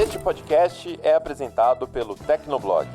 Este podcast é apresentado pelo Tecnoblog.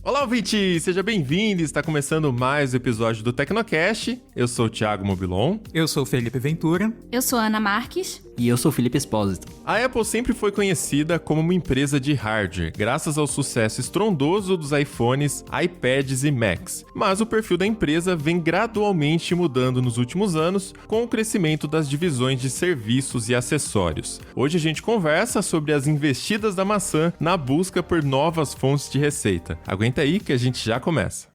Olá, ouvinte! Seja bem-vindo! Está começando mais um episódio do Tecnocast. Eu sou o Thiago Mobilon. Eu sou o Felipe Ventura. Eu sou a Ana Marques. E eu sou o Felipe Espósito. A Apple sempre foi conhecida como uma empresa de hardware, graças ao sucesso estrondoso dos iPhones, iPads e Macs. Mas o perfil da empresa vem gradualmente mudando nos últimos anos, com o crescimento das divisões de serviços e acessórios. Hoje a gente conversa sobre as investidas da maçã na busca por novas fontes de receita. Aguenta aí que a gente já começa.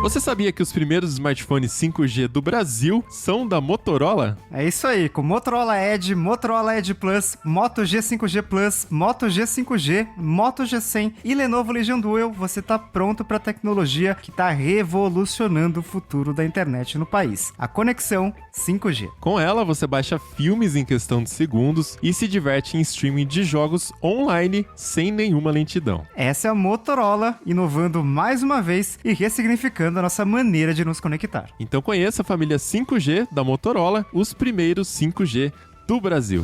Você sabia que os primeiros smartphones 5G do Brasil são da Motorola? É isso aí, com Motorola Edge, Motorola Edge Plus, Moto G 5G Plus, Moto G 5G, Moto G100 e Lenovo Legion Duel, você tá pronto para a tecnologia que tá revolucionando o futuro da internet no país. A conexão 5G. Com ela, você baixa filmes em questão de segundos e se diverte em streaming de jogos online sem nenhuma lentidão. Essa é a Motorola inovando mais uma vez e ressignificando a nossa maneira de nos conectar. Então conheça a família 5G da Motorola, os primeiros 5G do Brasil.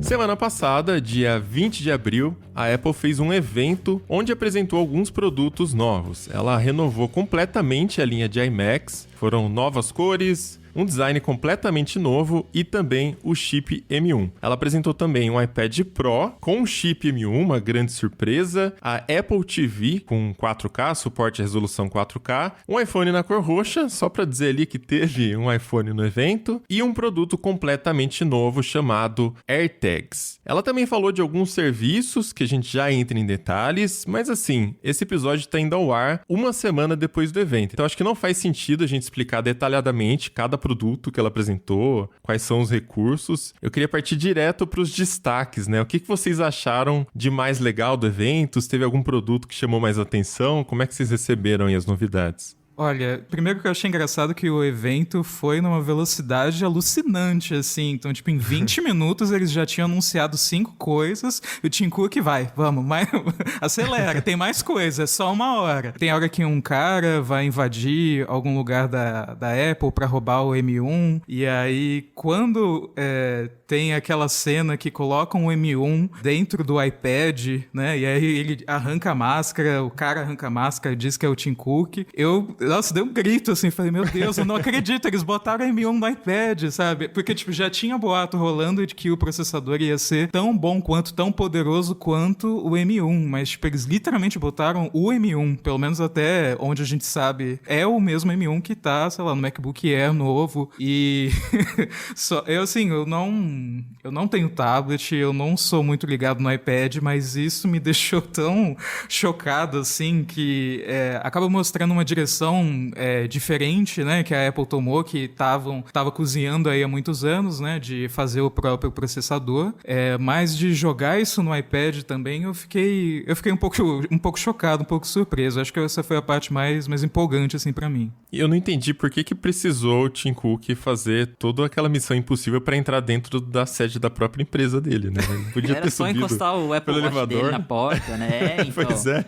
Semana passada, dia 20 de abril, a Apple fez um evento onde apresentou alguns produtos novos. Ela renovou completamente a linha de iMacs, foram novas cores, um design completamente novo e também o chip M1. Ela apresentou também um iPad Pro com chip M1, uma grande surpresa, a Apple TV com 4K, suporte à resolução 4K, um iPhone na cor roxa, só para dizer ali que teve um iPhone no evento, e um produto completamente novo chamado AirTags. Ela também falou de alguns serviços que a gente já entra em detalhes, mas assim, esse episódio está indo ao ar uma semana depois do evento, então acho que não faz sentido a gente explicar detalhadamente cada produto que ela apresentou, quais são os recursos. Eu queria partir direto para os destaques, né? O que vocês acharam de mais legal do evento? Se teve algum produto que chamou mais atenção? Como é que vocês receberam aí as novidades? Olha, primeiro que eu achei engraçado que o evento foi numa velocidade alucinante, assim. Então, tipo, em 20 minutos eles já tinham anunciado 5 coisas. E o Tim Cook vai, vamos, acelera, tem mais coisa, é só uma hora. Tem hora que um cara vai invadir algum lugar da Apple pra roubar o M1. E aí, quando tem aquela cena que colocam o M1 dentro do iPad, né? E aí ele arranca a máscara, o cara arranca a máscara e diz que é o Tim Cook. Nossa, deu um grito assim, falei, meu Deus, eu não acredito, eles botaram M1 no iPad, sabe? Porque, tipo, já tinha boato rolando de que o processador ia ser tão bom quanto, tão poderoso quanto o M1, mas, tipo, eles literalmente botaram o M1, pelo menos até onde a gente sabe, é o mesmo M1 que tá, sei lá, no MacBook Air novo, e eu não tenho tablet, eu não sou muito ligado no iPad, mas isso me deixou tão chocado, assim, que acaba mostrando uma direção diferente, né, que a Apple tomou, que tava cozinhando aí há muitos anos, né, de fazer o próprio processador, mas de jogar isso no iPad também, eu fiquei um pouco chocado, um pouco surpreso. Acho que essa foi a parte mais empolgante, assim, pra mim. E eu não entendi por que precisou o Tim Cook fazer toda aquela missão impossível pra entrar dentro da sede da própria empresa dele, né? Ele podia ter subido só encostar o Apple Watch dele na porta, né? Então, pois é.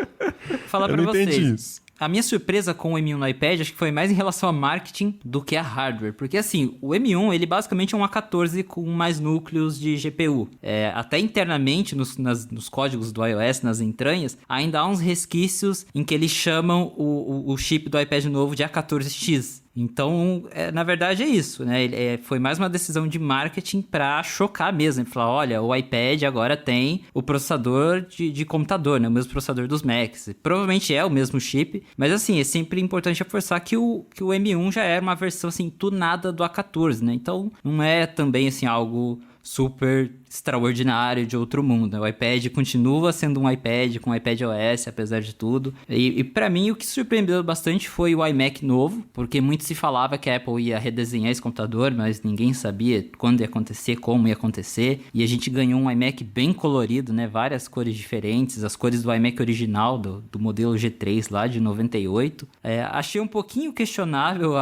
Falar pra vocês. Entendi isso. A minha surpresa com o M1 no iPad acho que foi mais em relação a marketing do que a hardware. Porque assim, o M1 ele basicamente é um A14 com mais núcleos de GPU. Até internamente nos códigos do iOS, nas entranhas, ainda há uns resquícios em que eles chamam o chip do iPad novo de A14X. Então, na verdade é isso, né? Foi mais uma decisão de marketing pra chocar mesmo. Ele falou, olha, o iPad agora tem o processador de computador, né? O mesmo processador dos Macs. Provavelmente é o mesmo chip, mas assim, é sempre importante reforçar que o M1 já era uma versão assim, tunada do A14, né? Então, não é também assim algo super extraordinário de outro mundo. O iPad continua sendo um iPad com iPadOS, apesar de tudo. E para mim, o que surpreendeu bastante foi o iMac novo, porque muito se falava que a Apple ia redesenhar esse computador, mas ninguém sabia quando ia acontecer, como ia acontecer. E a gente ganhou um iMac bem colorido, né? Várias cores diferentes, as cores do iMac original, do modelo G3 lá de 98. Achei um pouquinho questionável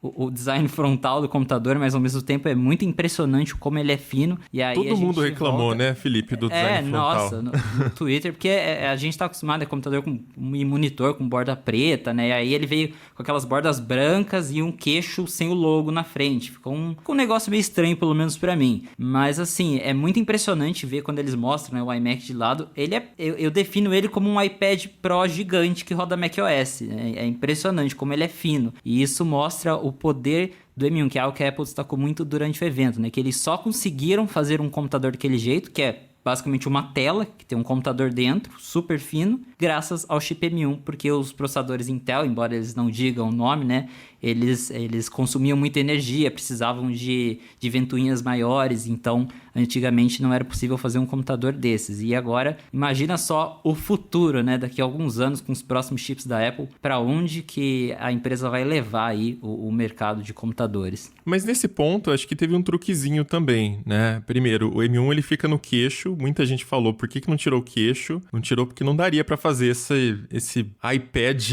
o design frontal do computador, mas ao mesmo tempo é muito impressionante como ele é fino. E aí todo mundo reclamou, né, Felipe, do design frontal. Nossa, no Twitter, porque a gente tá acostumado a computador com um monitor com borda preta, né? E aí ele veio com aquelas bordas brancas e um queixo sem o logo na frente. Ficou um negócio meio estranho, pelo menos pra mim. Mas assim, é muito impressionante ver quando eles mostram, né, o iMac de lado. Eu defino ele como um iPad Pro gigante que roda macOS. É impressionante como ele é fino. E isso mostra o poder do M1, que é algo que a Apple destacou muito durante o evento, né? Que eles só conseguiram fazer um computador daquele jeito, que é basicamente uma tela que tem um computador dentro, super fino, graças ao chip M1, porque os processadores Intel, embora eles não digam o nome, né, eles consumiam muita energia, precisavam de ventoinhas maiores, então antigamente não era possível fazer um computador desses. E agora, imagina só o futuro, né, daqui a alguns anos com os próximos chips da Apple, para onde que a empresa vai levar aí o mercado de computadores. Mas nesse ponto, acho que teve um truquezinho também, né? Primeiro, o M1 ele fica no queixo, muita gente falou, por que não tirou o queixo? Não tirou porque não daria para fazer esse iPad,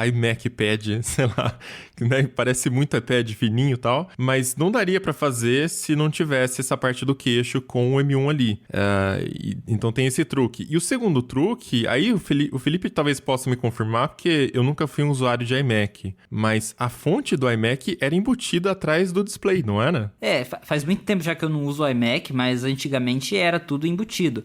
iMac Pad, sei lá, né? Parece muito iPad fininho e tal, mas não daria para fazer se não tivesse essa parte do queixo com o M1 ali. Então tem esse truque. E o segundo truque, aí o Felipe talvez possa me confirmar, porque eu nunca fui um usuário de iMac, mas a fonte do iMac era embutida atrás do display, não era? Faz muito tempo já que eu não uso o iMac, mas antigamente era tudo embutido.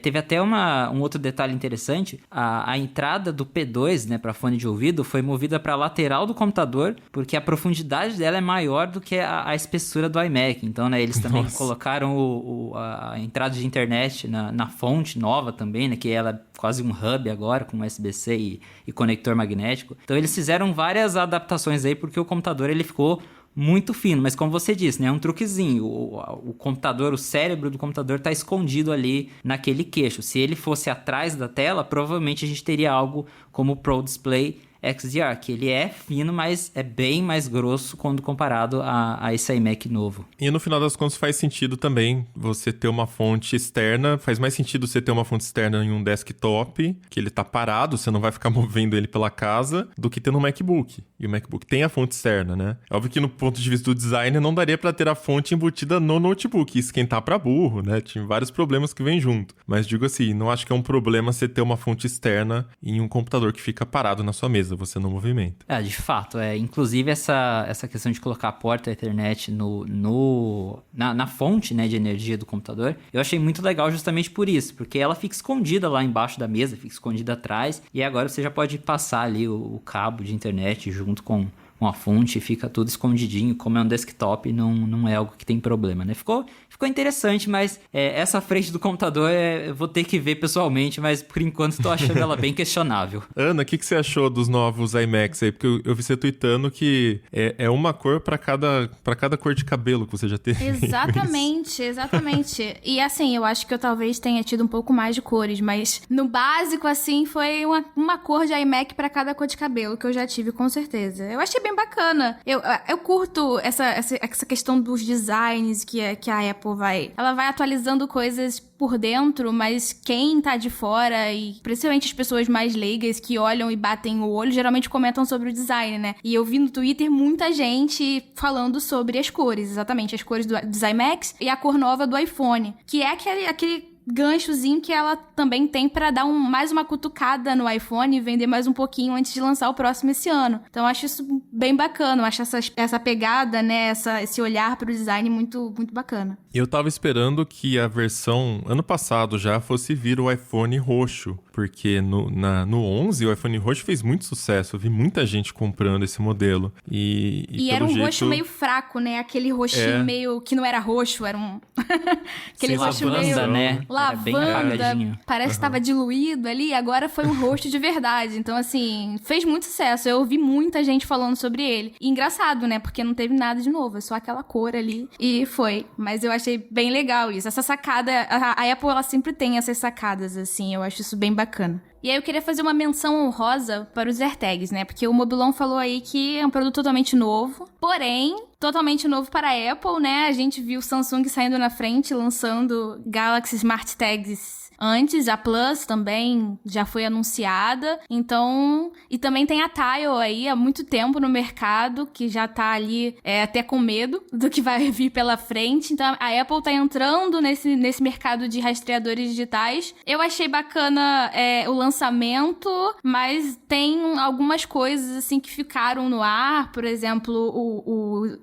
Teve até um outro detalhe interessante, a entrada do P2, né, para fone de ouvido foi movida para a lateral do computador, porque a profundidade dela é maior do que a espessura do iMac. Então, né, eles também colocaram a entrada de internet na fonte nova também, né, que ela é quase um hub agora, com USB-C e conector magnético. Então, eles fizeram várias adaptações aí, porque o computador ele ficou muito fino, mas como você disse, né, é um truquezinho. O computador, o cérebro do computador está escondido ali naquele queixo. Se ele fosse atrás da tela, provavelmente a gente teria algo como o Pro Display XDR, que ele é fino, mas é bem mais grosso quando comparado a esse iMac novo. E no final das contas faz sentido também você ter uma fonte externa, faz mais sentido você ter uma fonte externa em um desktop, que ele tá parado, você não vai ficar movendo ele pela casa, do que ter no MacBook. E o MacBook tem a fonte externa, né? É óbvio que no ponto de vista do design não daria para ter a fonte embutida no notebook, esquentar para burro, né? Tinha vários problemas que vêm junto. Mas digo assim, não acho que é um problema você ter uma fonte externa em um computador que fica parado na sua mesa, você não movimenta. De fato, inclusive essa questão de colocar a porta Ethernet na fonte, né, de energia do computador, eu achei muito legal justamente por isso, porque ela fica escondida lá embaixo da mesa, fica escondida atrás, e agora você já pode passar ali o cabo de internet junto com a fonte, fica tudo escondidinho, como é um desktop, não é algo que tem problema, né? Ficou interessante, mas essa frente do computador eu vou ter que ver pessoalmente, mas por enquanto estou achando ela bem questionável. Ana, o que você achou dos novos iMacs aí? Porque eu vi você tweetando que é uma cor para cada cor de cabelo que você já teve. Exatamente. E assim, eu acho que eu talvez tenha tido um pouco mais de cores, mas no básico, assim, foi uma cor de iMac para cada cor de cabelo que eu já tive, com certeza. Eu achei bem bacana. Eu curto essa questão dos designs que a Apple vai atualizando coisas por dentro, mas quem tá de fora e principalmente as pessoas mais leigas que olham e batem o olho, geralmente comentam sobre o design, né? E eu vi no Twitter muita gente falando sobre as cores, exatamente, as cores dos iMacs e a cor nova do iPhone, que é aquele ganchozinho que ela também tem pra dar mais uma cutucada no iPhone e vender mais um pouquinho antes de lançar o próximo esse ano. Então eu acho isso bem bacana, eu acho essa pegada, né, esse olhar pro design muito, muito bacana. Eu tava esperando que a versão ano passado já fosse vir o iPhone roxo, porque no 11 o iPhone roxo fez muito sucesso, eu vi muita gente comprando esse modelo. E era um roxo meio fraco, né, aquele roxinho meio que não era roxo, era um aquele roxo lavanda, meio né? Lavanda, parece que estava diluído ali, agora foi um rosto de verdade. Então, assim, fez muito sucesso. Eu ouvi muita gente falando sobre ele. E engraçado, né? Porque não teve nada de novo, é só aquela cor ali. E foi. Mas eu achei bem legal isso. Essa sacada, a Apple, ela sempre tem essas sacadas, assim, eu acho isso bem bacana. E aí eu queria fazer uma menção honrosa para os AirTags, né? Porque o Mobilon falou aí que é um produto totalmente novo, porém, totalmente novo para a Apple, né? A gente viu o Samsung saindo na frente, lançando Galaxy Smart Tags antes, a Plus também já foi anunciada, então... E também tem a Tile aí há muito tempo no mercado, que já tá ali até com medo do que vai vir pela frente. Então a Apple tá entrando nesse mercado de rastreadores digitais. Eu achei bacana o lançamento, mas tem algumas coisas assim que ficaram no ar, por exemplo,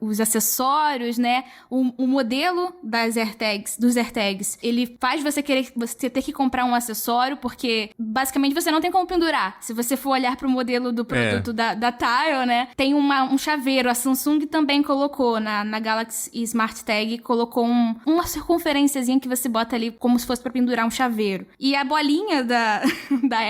os acessórios, né? O modelo dos AirTags, ele faz você ter que comprar um acessório, porque basicamente você não tem como pendurar. Se você for olhar pro modelo do produto da Tile, né, tem um chaveiro. A Samsung também colocou na Galaxy Smart Tag, colocou uma circunferênciazinha que você bota ali como se fosse pra pendurar um chaveiro. E a bolinha da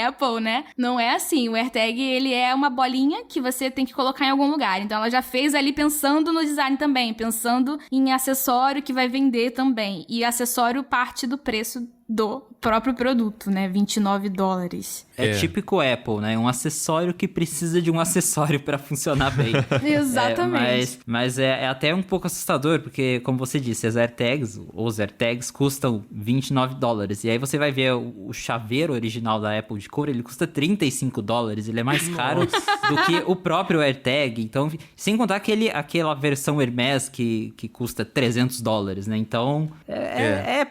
Apple, né, não é assim. O AirTag, ele é uma bolinha que você tem que colocar em algum lugar. Então ela já fez ali pensando no design também, pensando em acessório que vai vender também. E acessório parte do preço do próprio produto, né? $29. É típico Apple, né? Um acessório que precisa de um acessório para funcionar bem. Exatamente. Mas é até um pouco assustador, porque, como você disse, os AirTags custam $29. E aí você vai ver o chaveiro original da Apple de couro, ele custa $35. Ele é mais caro do que o próprio AirTag. Então, sem contar aquela versão Hermes que custa $300, né? Então,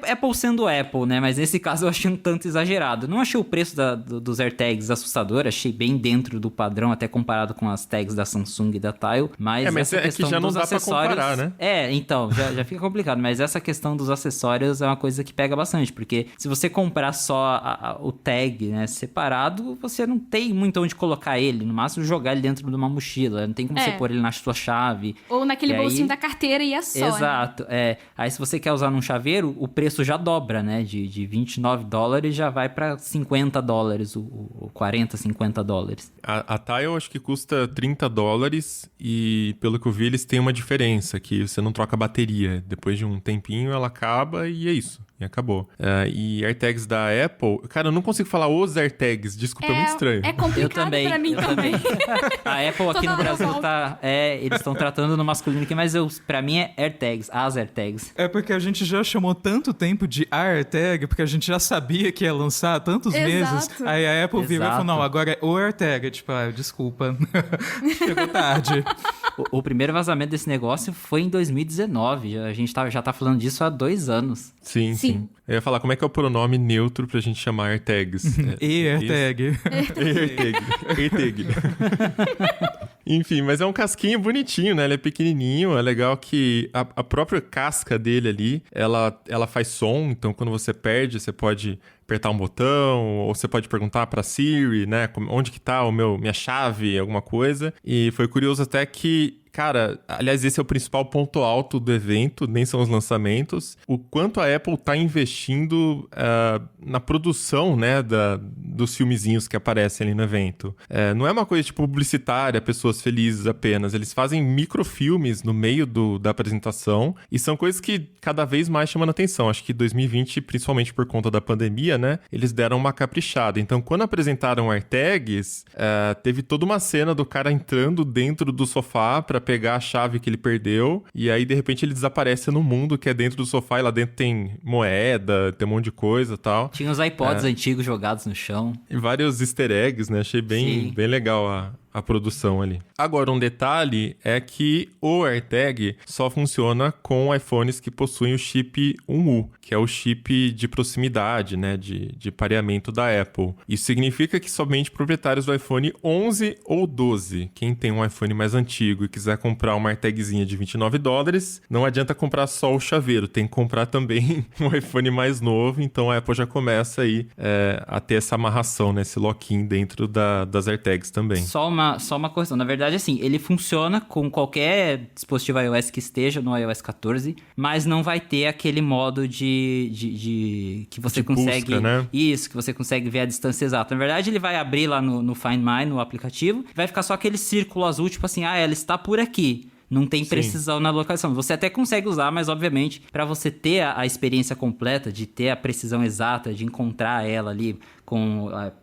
Apple sendo Apple, né? Mas nesse caso eu achei um tanto exagerado. Não achei o preço dos AirTags assustador, achei bem dentro do padrão, até comparado com as tags da Samsung e da Tile. Mas essa questão que já não dos dá acessórios... pra comparar, né? Então, já fica complicado. Mas essa questão dos acessórios é uma coisa que pega bastante, porque se você comprar só o tag, né, separado, você não tem muito onde colocar ele. No máximo, jogar ele dentro de uma mochila. Não tem como você pôr ele na sua chave. Ou naquele bolsinho da carteira e é só. Exato. Né? Aí se você quer usar num chaveiro, o preço já dobra, né? De $29 já vai para $50, ou $40, $50. A Tile acho que custa $30 e, pelo que eu vi, eles têm uma diferença, que você não troca a bateria. Depois de um tempinho, ela acaba e é isso. E acabou. E AirTags da Apple... Cara, eu não consigo falar os AirTags. Desculpa, é muito estranho. É complicado pra mim também. A Apple aqui no Brasil eles estão tratando no masculino aqui, mas pra mim é AirTags, as AirTags. É porque a gente já chamou tanto tempo de AirTag, porque a gente já sabia que ia lançar há tantos meses. Aí a Apple virou e falou, não, agora é o AirTag. Tipo, desculpa. Chegou tarde. O primeiro vazamento desse negócio foi em 2019. A gente já tá falando disso há 2 anos. Sim. Eu ia falar, como é que é o pronome neutro pra gente chamar AirTags? AirTag. AirTag. Enfim, mas é um casquinho bonitinho, né? Ele é pequenininho, é legal que a própria casca dele ali, ela faz som, então quando você perde, você pode apertar um botão, ou você pode perguntar pra Siri, né? Onde que tá minha chave, alguma coisa. E foi curioso até que, cara, aliás, esse é o principal ponto alto do evento, nem são os lançamentos. O quanto a Apple tá investindo na produção, né, dos filmezinhos que aparecem ali no evento. Não é uma coisa tipo publicitária, pessoas felizes apenas. Eles fazem microfilmes no meio da apresentação e são coisas que cada vez mais chamam a atenção. Acho que 2020, principalmente por conta da pandemia, né, eles deram uma caprichada. Então, quando apresentaram AirTags, teve toda uma cena do cara entrando dentro do sofá pra pegar a chave que ele perdeu, e aí de repente ele desaparece no mundo que é dentro do sofá, e lá dentro tem moeda, tem um monte de coisa e tal. Tinha os iPods antigos jogados no chão. E vários easter eggs, né? Achei bem legal a produção ali. Agora, um detalhe é que o AirTag só funciona com iPhones que possuem o chip 1U, que é o chip de proximidade, né, de pareamento da Apple. Isso significa que somente proprietários do iPhone 11 ou 12, quem tem um iPhone mais antigo e quiser comprar uma AirTagzinha de $29, não adianta comprar só o chaveiro, tem que comprar também um iPhone mais novo, então a Apple já começa aí a ter essa amarração, né, esse lock-in dentro das AirTags também. Só uma correção. Na verdade, assim, ele funciona com qualquer dispositivo iOS que esteja no iOS 14, mas não vai ter aquele modo que você consegue... busca, né? Isso, que você consegue ver a distância exata. Na verdade, ele vai abrir lá no Find My, no aplicativo, vai ficar só aquele círculo azul, tipo assim, ela está por aqui. não tem precisão na locação. Você até consegue usar, mas obviamente, para você ter a experiência completa, de ter a precisão exata, de encontrar ela ali,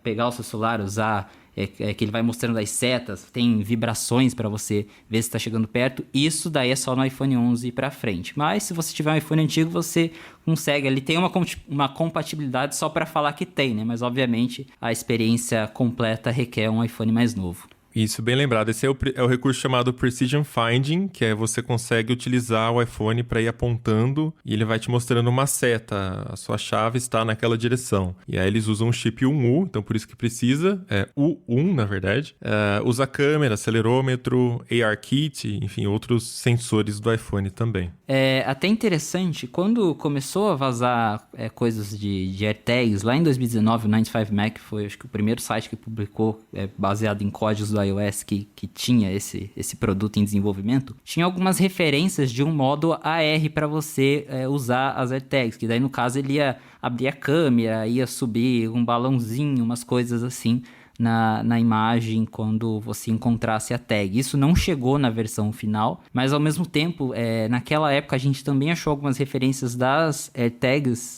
pegar o seu celular, usar... que ele vai mostrando as setas, tem vibrações para você ver se está chegando perto. Isso daí é só no iPhone 11 para frente. Mas se você tiver um iPhone antigo, você consegue. Ele tem uma compatibilidade só para falar que tem, né? Mas obviamente a experiência completa requer um iPhone mais novo. Isso, bem lembrado. Esse é o recurso chamado Precision Finding, que é você consegue utilizar o iPhone para ir apontando e ele vai te mostrando uma seta. A sua chave está naquela direção. E aí eles usam o chip 1U, então por isso que precisa. É U1, na verdade. Usa câmera, acelerômetro, ARKit, enfim, outros sensores do iPhone também. É até interessante, quando começou a vazar coisas de AirTags, lá em 2019, o 95Mac foi, acho que, o primeiro site que publicou, baseado em códigos do iOS que tinha esse produto em desenvolvimento, tinha algumas referências de um modo AR para você usar as AirTags, que daí no caso ele ia abrir a câmera, ia subir um balãozinho, umas coisas assim na imagem quando você encontrasse a tag. Isso não chegou na versão final, mas ao mesmo tempo, naquela época a gente também achou algumas referências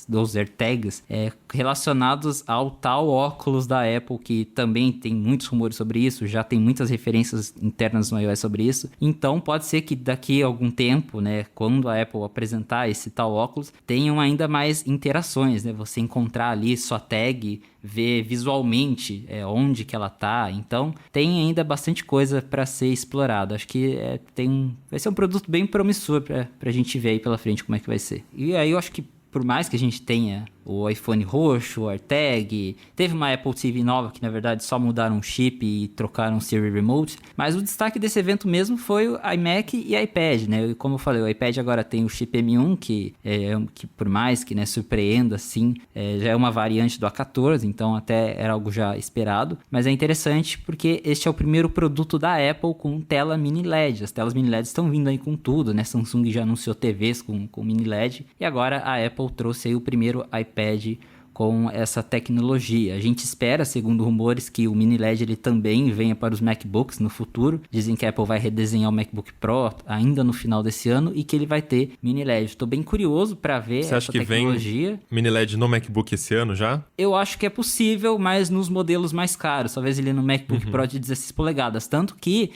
dos AirTags relacionados ao tal óculos da Apple, que também tem muitos rumores sobre isso, já tem muitas referências internas no iOS sobre isso. Então pode ser que daqui a algum tempo, né, quando a Apple apresentar esse tal óculos, tenham ainda mais interações, né? Você encontrar ali sua tag, ver visualmente onde que ela tá. Então tem ainda bastante coisa para ser explorado. Acho que vai ser um produto bem promissor pra gente ver aí pela frente como é que vai ser. E aí eu acho que por mais que a gente tenha o iPhone roxo, o AirTag, teve uma Apple TV nova que na verdade só mudaram o chip e trocaram o Siri Remote, mas o destaque desse evento mesmo foi o iMac e iPad, né? E como eu falei, o iPad agora tem o chip M1, que por mais que, né, surpreenda assim, já é uma variante do A14, então até era algo já esperado, mas é interessante porque este é o primeiro produto da Apple com tela mini LED. As telas mini LED estão vindo aí com tudo, né? Samsung já anunciou TVs com mini LED e agora a Apple trouxe aí o primeiro iPad com essa tecnologia. A gente espera, segundo rumores, que o mini LED ele também venha para os MacBooks no futuro. Dizem que a Apple vai redesenhar o MacBook Pro ainda no final desse ano e que ele vai ter mini LED. Estou bem curioso para ver essa tecnologia. Vem mini LED no MacBook esse ano já? Eu acho que é possível, mas nos modelos mais caros. Talvez ele no MacBook Pro de 16 polegadas. Tanto que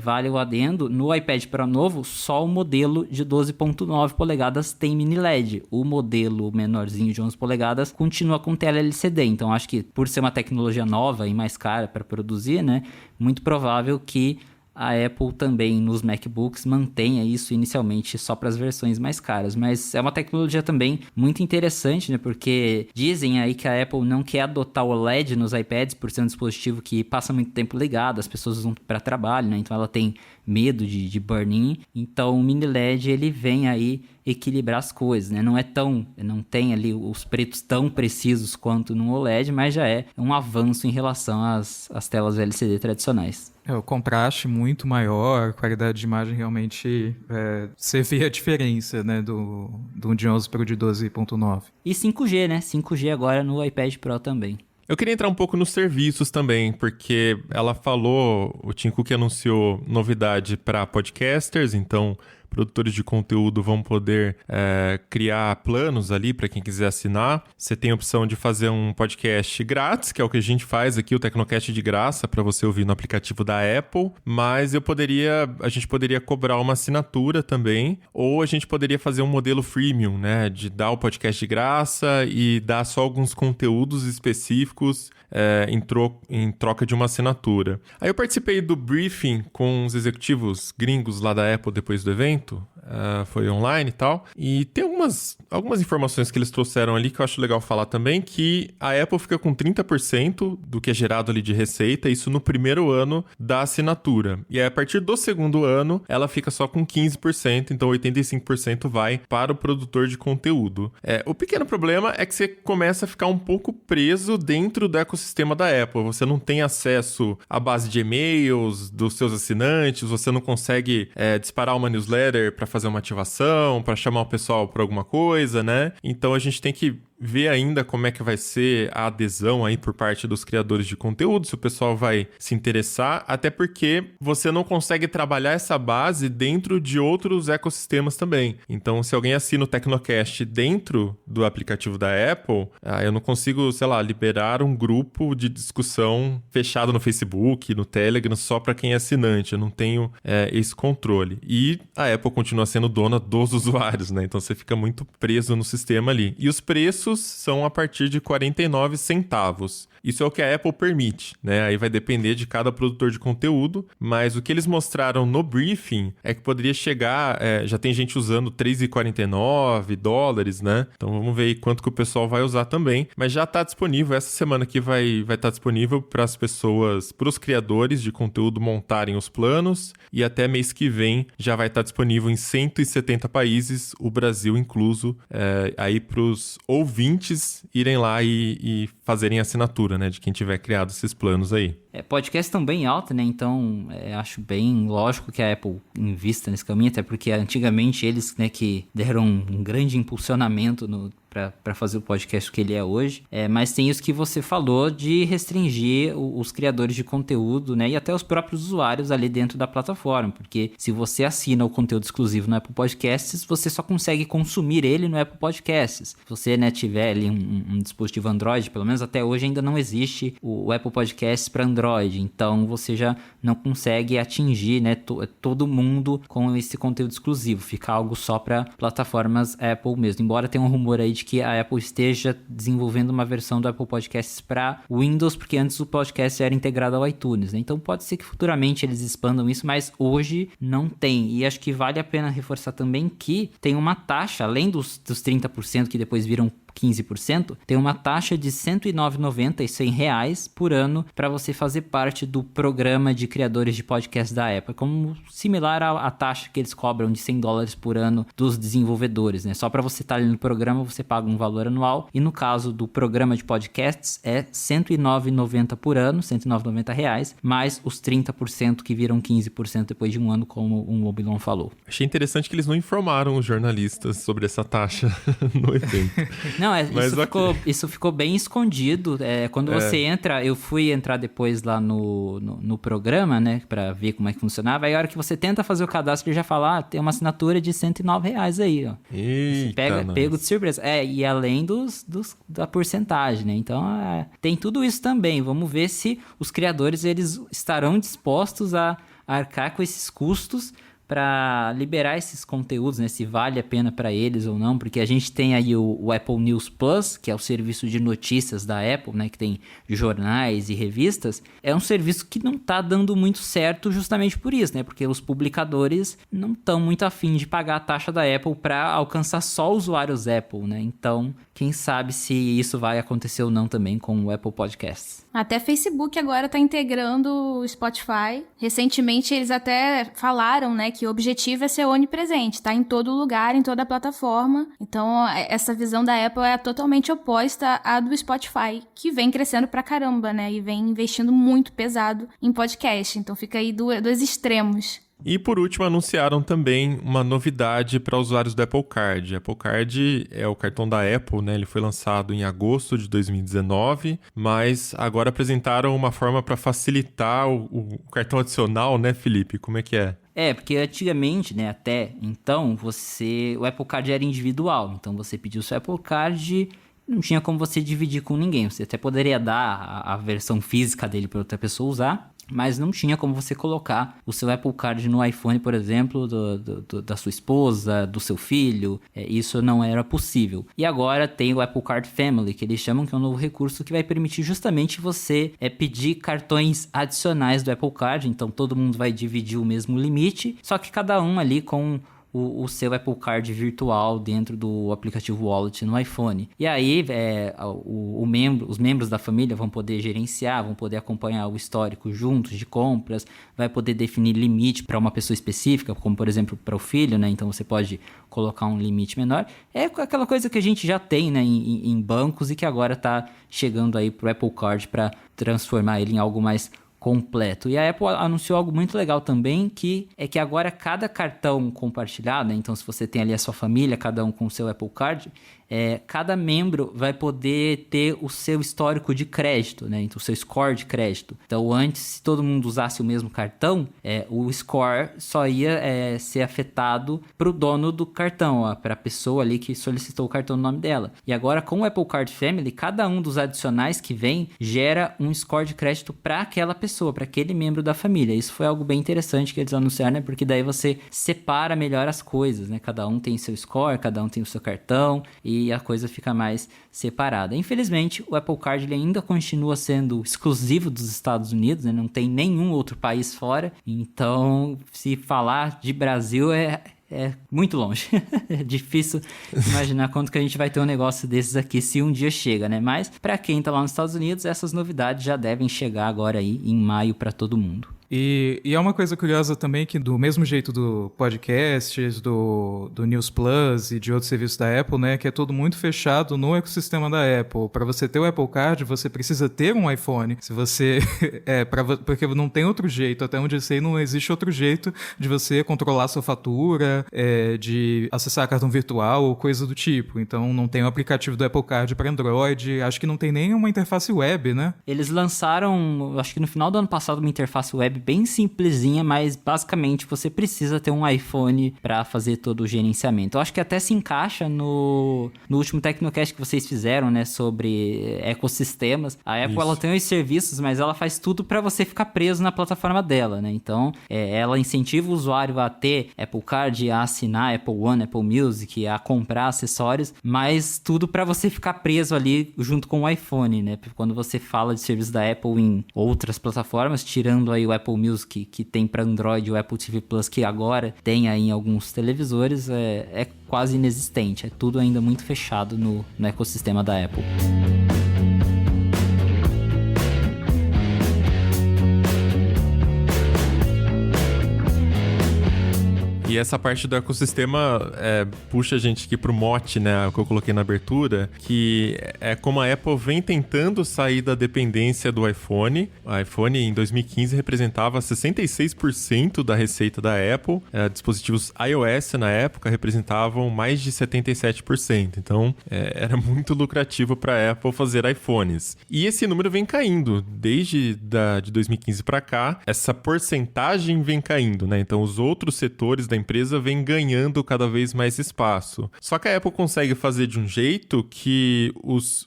vale o adendo, no iPad Pro novo, só o modelo de 12.9 polegadas tem mini LED. O modelo menorzinho de 11 polegadas continua com tela LCD. Então, acho que por ser uma tecnologia nova e mais cara para produzir, né, muito provável que a Apple também nos MacBooks mantenha isso inicialmente só para as versões mais caras. Mas é uma tecnologia também muito interessante, né? Porque dizem aí que a Apple não quer adotar o OLED nos iPads por ser um dispositivo que passa muito tempo ligado, as pessoas usam para trabalho, né? Então ela tem medo de burn-in. Então o mini LED ele vem aí equilibrar as coisas, né? Não tem ali os pretos tão precisos quanto no OLED, mas já é um avanço em relação às telas LCD tradicionais. O contraste muito maior, a qualidade de imagem realmente, você vê a diferença, né, do de 11 para o de 12.9. E 5G, né? 5G agora no iPad Pro também. Eu queria entrar um pouco nos serviços também, porque ela falou, o Tim Cook anunciou novidade para podcasters, então produtores de conteúdo vão poder criar planos ali para quem quiser assinar. Você tem a opção de fazer um podcast grátis, que é o que a gente faz aqui, o Tecnocast de graça, para você ouvir no aplicativo da Apple, mas a gente poderia cobrar uma assinatura também, ou a gente poderia fazer um modelo freemium, né, de dar o podcast de graça e dar só alguns conteúdos específicos em troca de uma assinatura. Aí eu participei do briefing com os executivos gringos lá da Apple depois do evento, foi online e tal, e tem algumas informações que eles trouxeram ali que eu acho legal falar também, que a Apple fica com 30% do que é gerado ali de receita, isso no primeiro ano da assinatura, e aí a partir do segundo ano ela fica só com 15%, então 85% vai para o produtor de conteúdo. O pequeno problema é que você começa a ficar um pouco preso dentro do ecossistema da Apple, você não tem acesso à base de e-mails dos seus assinantes, você não consegue disparar uma newsletter para fazer uma ativação, para chamar o pessoal para alguma coisa, né? Então a gente tem que ver ainda como é que vai ser a adesão aí por parte dos criadores de conteúdo, se o pessoal vai se interessar, até porque você não consegue trabalhar essa base dentro de outros ecossistemas também. Então, se alguém assina o Tecnocast dentro do aplicativo da Apple, eu não consigo, sei lá, liberar um grupo de discussão fechado no Facebook, no Telegram, só para quem é assinante. Eu não tenho esse controle. E a Apple continua sendo dona dos usuários, né? Então, você fica muito preso no sistema ali. E os preços são a partir de 49 centavos. Isso é o que a Apple permite, né? Aí vai depender de cada produtor de conteúdo, mas o que eles mostraram no briefing é que poderia chegar, já tem gente usando $3,49, né? Então vamos ver aí quanto que o pessoal vai usar também, mas já está disponível, essa semana aqui vai estar disponível para as pessoas, para os criadores de conteúdo montarem os planos, e até mês que vem já vai estar disponível em 170 países, o Brasil incluso, aí para os ouvintes irem lá e fazerem assinatura, né, de quem tiver criado esses planos aí. Podcasts estão bem alta, né? Então, acho bem lógico que a Apple invista nesse caminho, até porque antigamente eles, né, que deram um grande impulsionamento para fazer o podcast que ele é hoje. Mas tem isso que você falou de restringir os criadores de conteúdo, né? E até os próprios usuários ali dentro da plataforma. Porque se você assina o conteúdo exclusivo no Apple Podcasts, você só consegue consumir ele no Apple Podcasts. Se você, né, tiver ali um dispositivo Android, pelo menos até hoje ainda não existe o Apple Podcasts para Android. Então você já não consegue atingir, né, todo mundo com esse conteúdo exclusivo. Fica algo só para plataformas Apple mesmo. Embora tenha um rumor aí de que a Apple esteja desenvolvendo uma versão do Apple Podcasts para Windows, porque antes o podcast era integrado ao iTunes, né? Então pode ser que futuramente eles expandam isso, mas hoje não tem. E acho que vale a pena reforçar também que tem uma taxa, além dos 30% que depois viram 15%, tem uma taxa de R$ 109,90 e R$100 por ano para você fazer parte do programa de criadores de podcast da Apple, como similar à taxa que eles cobram de $100 por ano dos desenvolvedores, né? Só para você estar ali no programa, você paga um valor anual, e no caso do programa de podcasts é R$ 109,90 por ano, R$ 109,90, mais os 30% que viram 15% depois de um ano, como o Mobilon falou. Achei interessante que eles não informaram os jornalistas sobre essa taxa no evento. Não, isso ficou bem escondido. Quando você entra, eu fui entrar depois lá no programa, né, pra ver como é que funcionava. Aí a hora que você tenta fazer o cadastro, ele já fala, tem uma assinatura de R$109 aí, ó. Eita, você pega de surpresa. E além da porcentagem, né? Então, tem tudo isso também. Vamos ver se os criadores, eles estarão dispostos a arcar com esses custos para liberar esses conteúdos, né? Se vale a pena para eles ou não, porque a gente tem aí o Apple News Plus, que é o serviço de notícias da Apple, né? Que tem jornais e revistas. É um serviço que não tá dando muito certo justamente por isso, né? Porque os publicadores não estão muito afim de pagar a taxa da Apple para alcançar só usuários Apple, né? Então, quem sabe se isso vai acontecer ou não também com o Apple Podcasts. Até Facebook agora tá integrando o Spotify. Recentemente eles até falaram, né, que o objetivo é ser onipresente, tá em todo lugar, em toda a plataforma. Então, essa visão da Apple é totalmente oposta à do Spotify, que vem crescendo pra caramba, né, e vem investindo muito pesado em podcast. Então, fica aí dois extremos. E por último, anunciaram também uma novidade para usuários do Apple Card. Apple Card é o cartão da Apple, né? Ele foi lançado em agosto de 2019, mas agora apresentaram uma forma para facilitar o cartão adicional, né, Felipe? Como é que é? Porque antigamente, né, até então, o Apple Card era individual. Então, você pediu o seu Apple Card, não tinha como você dividir com ninguém. Você até poderia dar a versão física dele para outra pessoa usar, mas não tinha como você colocar o seu Apple Card no iPhone, por exemplo, da sua esposa, do seu filho. Isso não era possível. E agora tem o Apple Card Family, que eles chamam que é um novo recurso que vai permitir justamente você pedir cartões adicionais do Apple Card. Então todo mundo vai dividir o mesmo limite, só que cada um ali com o seu Apple Card virtual dentro do aplicativo Wallet no iPhone. E aí os membros da família vão poder gerenciar, vão poder acompanhar o histórico juntos de compras, vai poder definir limite para uma pessoa específica, como por exemplo para o filho, né? Então você pode colocar um limite menor. É aquela coisa que a gente já tem, né, em bancos e que agora está chegando aí para o Apple Card para transformar ele em algo mais completo. E a Apple anunciou algo muito legal também, que agora cada cartão compartilhado, né? Então se você tem ali a sua família, cada um com o seu Apple Card, cada membro vai poder ter o seu histórico de crédito, né? Então, o seu score de crédito. Então, antes, se todo mundo usasse o mesmo cartão, o score só ia ser afetado para o dono do cartão, para a pessoa ali que solicitou o cartão no nome dela. E agora, com o Apple Card Family, cada um dos adicionais que vem gera um score de crédito para aquela pessoa, para aquele membro da família. Isso foi algo bem interessante que eles anunciaram, né? Porque daí você separa melhor as coisas, né? Cada um tem seu score, cada um tem o seu cartão e a coisa fica mais separada. Infelizmente, o Apple Card ele ainda continua sendo exclusivo dos Estados Unidos, né? Não tem nenhum outro país fora. Então, se falar de Brasil é muito longe. É difícil imaginar quanto que a gente vai ter um negócio desses aqui se um dia chega, né? Mas para quem tá lá nos Estados Unidos, essas novidades já devem chegar agora aí em maio para todo mundo. E é uma coisa curiosa também que do mesmo jeito do podcasts, do News Plus e de outros serviços da Apple, né, que é tudo muito fechado no ecossistema da Apple. Para você ter o Apple Card, você precisa ter um iPhone. Se você porque não tem outro jeito, até onde eu sei, não existe outro jeito de você controlar sua fatura, de acessar cartão virtual ou coisa do tipo. Então não tem o aplicativo do Apple Card para Android, acho que não tem nem uma interface web, né? Eles lançaram, acho que no final do ano passado, uma interface web bem simplesinha, mas basicamente você precisa ter um iPhone para fazer todo o gerenciamento. Eu acho que até se encaixa no último Tecnocast que vocês fizeram, né, sobre ecossistemas. A Apple, ela tem os serviços, mas ela faz tudo para você ficar preso na plataforma dela, né? Então, ela incentiva o usuário a ter Apple Card, a assinar Apple One, Apple Music, a comprar acessórios, mas tudo para você ficar preso ali junto com o iPhone, né? Quando você fala de serviço da Apple em outras plataformas, tirando aí o Apple Music que tem para Android, o Apple TV Plus que agora tem aí em alguns televisores, é quase inexistente. É tudo ainda muito fechado no ecossistema da Apple. E essa parte do ecossistema puxa a gente aqui pro mote, né, o que eu coloquei na abertura, que é como a Apple vem tentando sair da dependência do iPhone. O iPhone, em 2015, representava 66% da receita da Apple. Dispositivos iOS, na época, representavam mais de 77%. Então, era muito lucrativo para a Apple fazer iPhones. E esse número vem caindo. Desde de 2015 para cá, essa porcentagem vem caindo, né? Então, os outros setores da empresa vem ganhando cada vez mais espaço. Só que a Apple consegue fazer de um jeito que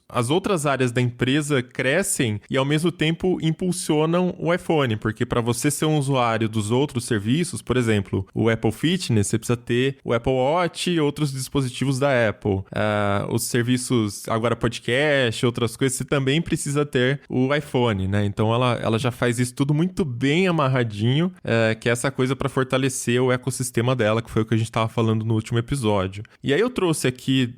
as outras áreas da empresa crescem e ao mesmo tempo impulsionam o iPhone, porque para você ser um usuário dos outros serviços, por exemplo, o Apple Fitness, você precisa ter o Apple Watch e outros dispositivos da Apple. Os serviços, agora podcast, outras coisas, você também precisa ter o iPhone, né? Então ela já faz isso tudo muito bem amarradinho, que é essa coisa para fortalecer o ecossistema dela, que foi o que a gente estava falando no último episódio. E aí eu trouxe aqui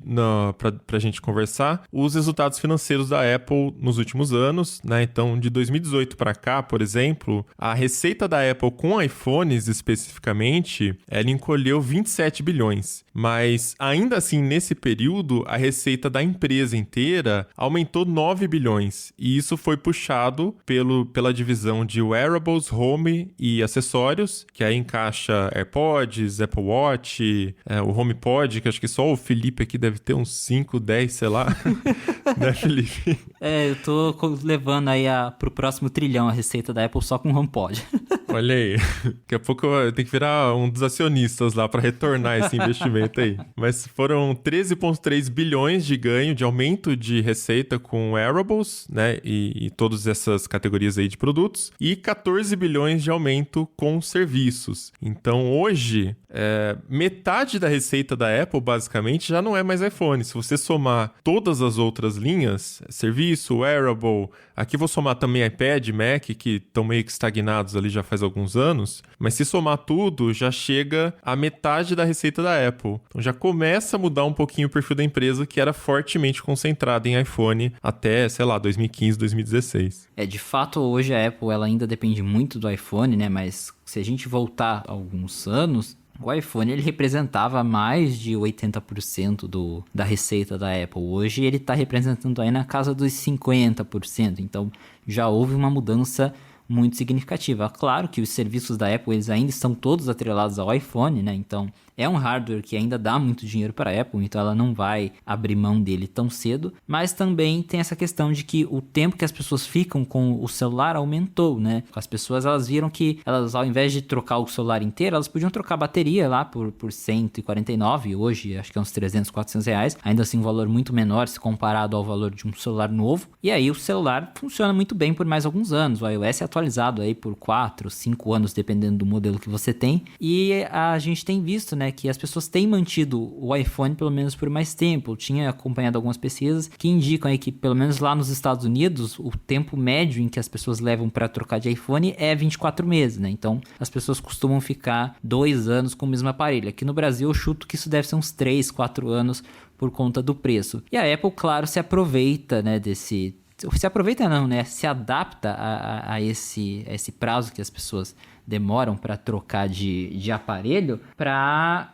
pra gente conversar os resultados financeiros da Apple nos últimos anos, né? Então, de 2018 para cá, por exemplo, a receita da Apple com iPhones especificamente, ela encolheu 27 bilhões. Mas, ainda assim, nesse período, a receita da empresa inteira aumentou 9 bilhões. E isso foi puxado pela divisão de wearables, home e acessórios, que aí encaixa AirPods, Apple Watch, o HomePod, que acho que só o Felipe aqui deve ter uns 5, 10, sei lá. Né, Felipe? Eu tô levando aí pro próximo trilhão a receita da Apple só com HomePod. Olha aí. Daqui a pouco eu tenho que virar um dos acionistas lá para retornar esse investimento aí. Mas foram 13,3 bilhões de ganho, de aumento de receita com wearables, né? E todas essas categorias aí de produtos. E 14 bilhões de aumento com serviços. Então, hoje, metade da receita da Apple, basicamente, já não é mais iPhone. Se você somar todas as outras linhas, serviço, wearable, aqui vou somar também iPad, Mac, que estão meio que estagnados ali já faz alguns anos, mas se somar tudo, já chega a metade da receita da Apple. Então já começa a mudar um pouquinho o perfil da empresa, que era fortemente concentrada em iPhone até, sei lá, 2015, 2016. De fato, hoje a Apple ela ainda depende muito do iPhone, né? Mas se a gente voltar alguns anos, o iPhone ele representava mais de 80% da receita da Apple. Hoje ele está representando aí na casa dos 50%. Então já houve uma mudança muito significativa. Claro que os serviços da Apple eles ainda estão todos atrelados ao iPhone, né? Então é um hardware que ainda dá muito dinheiro para a Apple, então ela não vai abrir mão dele tão cedo, mas também tem essa questão de que o tempo que as pessoas ficam com o celular aumentou, né? As pessoas, elas viram que elas, ao invés de trocar o celular inteiro, elas podiam trocar a bateria lá por 149, hoje acho que é uns 300, 400 reais, ainda assim um valor muito menor se comparado ao valor de um celular novo, e aí o celular funciona muito bem por mais alguns anos, o iOS é atualizado aí por 4, 5 anos, dependendo do modelo que você tem, e a gente tem visto, né, que as pessoas têm mantido o iPhone pelo menos por mais tempo. Eu tinha acompanhado algumas pesquisas que indicam aí que pelo menos lá nos Estados Unidos, o tempo médio em que as pessoas levam para trocar de iPhone é 24 meses, né? Então, as pessoas costumam ficar 2 anos com o mesmo aparelho. Aqui no Brasil, eu chuto que isso deve ser uns 3, 4 anos por conta do preço. E a Apple, claro, se aproveita, né, se aproveita não, né? Se adapta a esse prazo que as pessoas demoram para trocar de aparelho para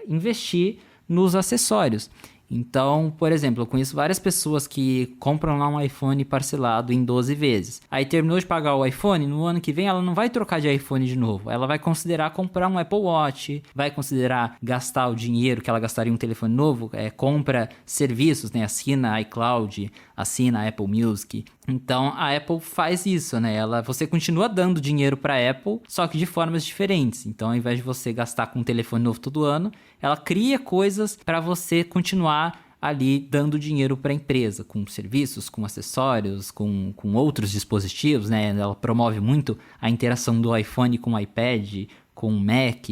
investir nos acessórios. Então, por exemplo, eu conheço várias pessoas que compram lá um iPhone parcelado em 12 vezes. Aí terminou de pagar o iPhone, no ano que vem ela não vai trocar de iPhone de novo. Ela vai considerar comprar um Apple Watch, vai considerar gastar o dinheiro que ela gastaria em um telefone novo, compra serviços, né? Assina iCloud, assina a Apple Music. Então a Apple faz isso, né? Você continua dando dinheiro para a Apple, só que de formas diferentes. Então, ao invés de você gastar com um telefone novo todo ano, ela cria coisas para você continuar ali dando dinheiro para a empresa, com serviços, com acessórios, com outros dispositivos, né? Ela promove muito a interação do iPhone com o iPad, com o Mac.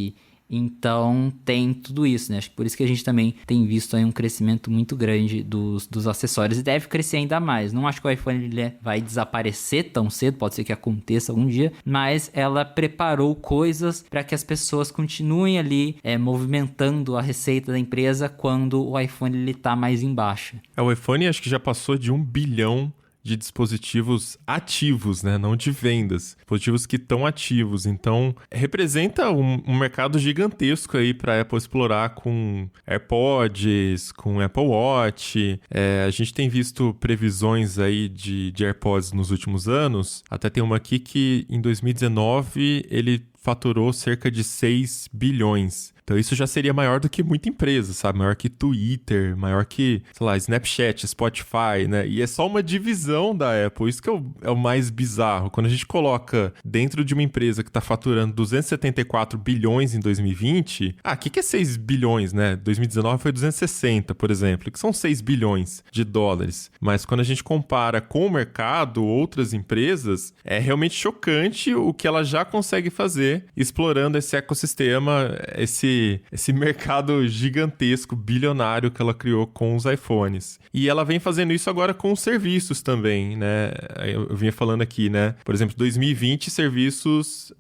Então tem tudo isso, né? Acho que por isso que a gente também tem visto aí um crescimento muito grande dos acessórios e deve crescer ainda mais. Não acho que o iPhone ele vai desaparecer tão cedo, pode ser que aconteça algum dia, mas ela preparou coisas para que as pessoas continuem ali movimentando a receita da empresa quando o iPhone ele tá mais em baixa. O iPhone acho que já passou de 1 bilhão de dispositivos ativos, né? Não de vendas. Dispositivos que estão ativos. Então, representa um mercado gigantesco aí para a Apple explorar com AirPods, com Apple Watch. A gente tem visto previsões aí de AirPods nos últimos anos. Até tem uma aqui que em 2019 ele faturou cerca de 6 bilhões. Então isso já seria maior do que muita empresa, sabe? Maior que Twitter, maior que, sei lá, Snapchat, Spotify, né? E é só uma divisão da Apple. Isso que é o mais bizarro. Quando a gente coloca dentro de uma empresa que está faturando 274 bilhões em 2020... o que é 6 bilhões, né? 2019 foi 260, por exemplo, que são 6 bilhões de dólares. Mas quando a gente compara com o mercado, outras empresas, é realmente chocante o que ela já consegue fazer explorando esse ecossistema, esse mercado gigantesco, bilionário que ela criou com os iPhones. E ela vem fazendo isso agora com os serviços também, né? Eu vinha falando aqui, né? Por exemplo, 2020, serviços...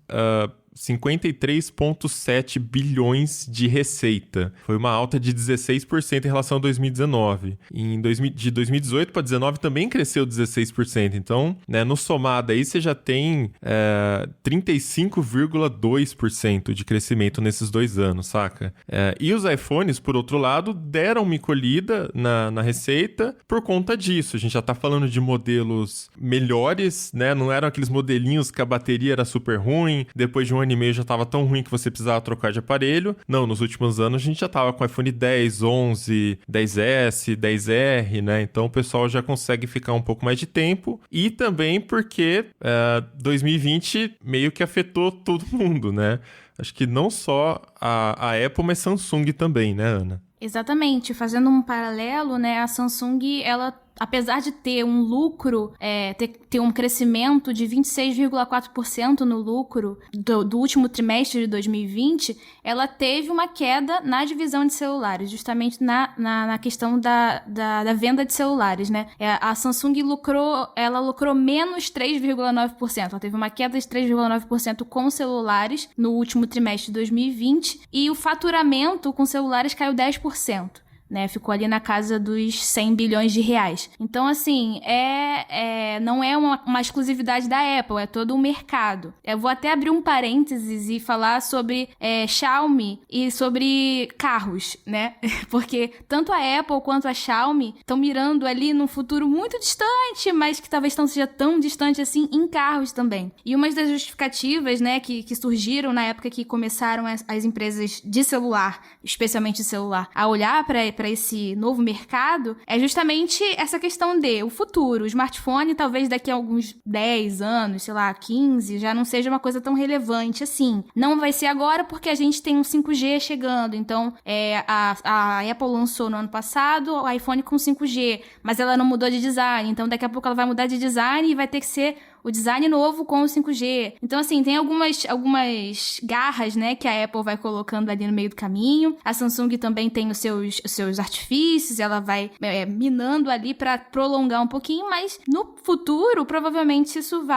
53,7 bilhões de receita. Foi uma alta de 16% em relação a 2019. De 2018 para 2019 também cresceu 16%. Então, né, no somado aí, você já tem 35,2% de crescimento nesses 2 anos, saca? E os iPhones, por outro lado, deram uma encolhida na receita por conta disso. A gente já tá falando de modelos melhores, né? Não eram aqueles modelinhos que a bateria era super ruim, depois de um ano e meio já estava tão ruim que você precisava trocar de aparelho. Não, nos últimos anos a gente já estava com iPhone 10, 11, 10S, 10R, né? Então o pessoal já consegue ficar um pouco mais de tempo. E também porque 2020 meio que afetou todo mundo, né? Acho que não só a Apple, mas Samsung também, né, Ana? Exatamente. Fazendo um paralelo, né? A Samsung, ela... apesar de ter um lucro, ter um crescimento de 26,4% no lucro do último trimestre de 2020, ela teve uma queda na divisão de celulares, justamente na questão da venda de celulares, né? A Samsung lucrou menos 3,9%. Ela teve uma queda de 3,9% com celulares no último trimestre de 2020 e o faturamento com celulares caiu 10%. né? Ficou ali na casa dos 100 bilhões de reais. Então, assim, não é uma exclusividade da Apple, é todo um mercado. Eu vou até abrir um parênteses e falar sobre Xiaomi e sobre carros, né? Porque tanto a Apple quanto a Xiaomi estão mirando ali num futuro muito distante, mas que talvez não seja tão distante assim em carros também. E uma das justificativas, né, que surgiram na época que começaram as empresas de celular, especialmente de celular, a olhar para esse novo mercado, é justamente essa questão de o futuro. O smartphone, talvez daqui a alguns 10 anos, sei lá, 15, já não seja uma coisa tão relevante assim. Não vai ser agora porque a gente tem um 5G chegando. Então, a Apple lançou no ano passado o iPhone com 5G, mas ela não mudou de design. Então, daqui a pouco ela vai mudar de design e vai ter que ser o design novo com o 5G. Então, assim, tem algumas garras, né, que a Apple vai colocando ali no meio do caminho. A Samsung também tem os seus artifícios, ela vai minando ali para prolongar um pouquinho, mas no futuro, provavelmente isso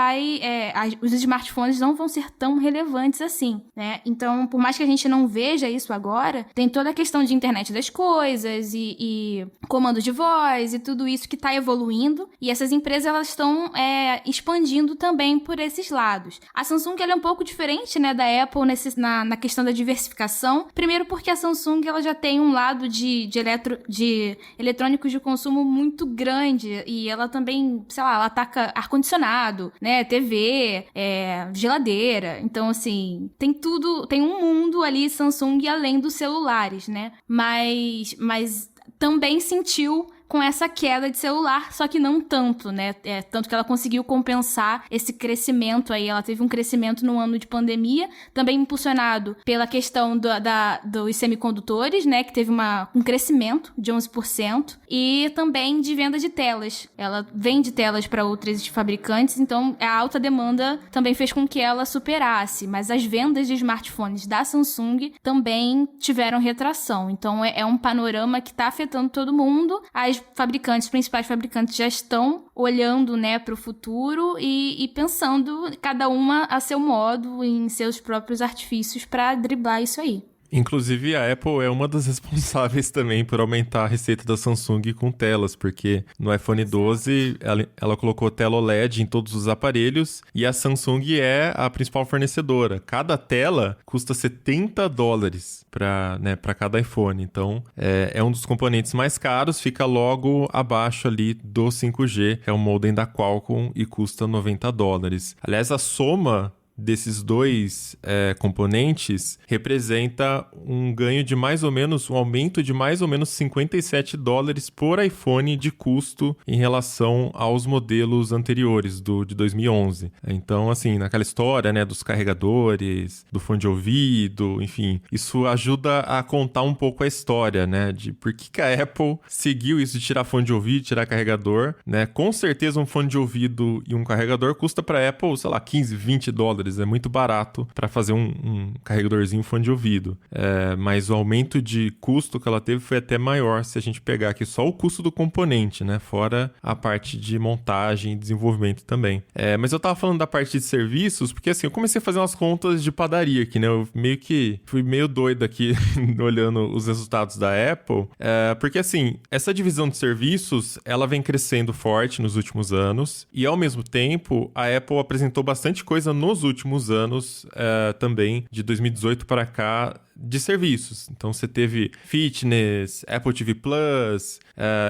os smartphones não vão ser tão relevantes assim, né? Então, por mais que a gente não veja isso agora, tem toda a questão de internet das coisas e comando de voz e tudo isso que tá evoluindo, e essas empresas, elas estão expandindo também por esses lados. A Samsung, ela é um pouco diferente, né, da Apple na questão da diversificação. Primeiro porque a Samsung, ela já tem um lado de eletrônicos de consumo muito grande, e ela também, sei lá, ela ataca ar-condicionado, né, TV, geladeira. Então, assim, tem tudo, tem um mundo ali Samsung além dos celulares, né? Mas também sentiu com essa queda de celular, só que não tanto, né? Tanto que ela conseguiu compensar esse crescimento aí. Ela teve um crescimento no ano de pandemia, também impulsionado pela questão dos semicondutores, né? Que teve um crescimento de 11%, e também de venda de telas. Ela vende telas para outros fabricantes, então a alta demanda também fez com que ela superasse, mas as vendas de smartphones da Samsung também tiveram retração. Então é um panorama que está afetando todo mundo. Os principais fabricantes já estão olhando, né, para o futuro e pensando, cada uma a seu modo, em seus próprios artifícios para driblar isso aí. Inclusive, a Apple é uma das responsáveis também por aumentar a receita da Samsung com telas, porque no iPhone 12 ela colocou tela OLED em todos os aparelhos, e a Samsung é a principal fornecedora. Cada tela custa $70 para cada iPhone, então é um dos componentes mais caros, fica logo abaixo ali do 5G, que é o modem da Qualcomm, e custa $90. Aliás, a soma desses dois componentes representa um ganho de um aumento de mais ou menos $57 por iPhone de custo em relação aos modelos anteriores de 2011. Então, assim, naquela história, né, dos carregadores, do fone de ouvido, enfim, isso ajuda a contar um pouco a história, né, de por que a Apple seguiu isso de tirar fone de ouvido, tirar carregador, né? Com certeza um fone de ouvido e um carregador custa para Apple, sei lá, $15, $20. É muito barato para fazer um carregadorzinho, fone de ouvido. Mas o aumento de custo que ela teve foi até maior se a gente pegar aqui só o custo do componente, né? Fora a parte de montagem e desenvolvimento também. Mas eu tava falando da parte de serviços, porque assim, eu comecei a fazer umas contas de padaria aqui, né? Eu fui meio doido aqui olhando os resultados da Apple, porque assim, essa divisão de serviços, ela vem crescendo forte nos últimos anos, e ao mesmo tempo, a Apple apresentou bastante coisa nos últimos anos também, de 2018 para cá, de serviços. Então você teve Fitness, Apple TV Plus,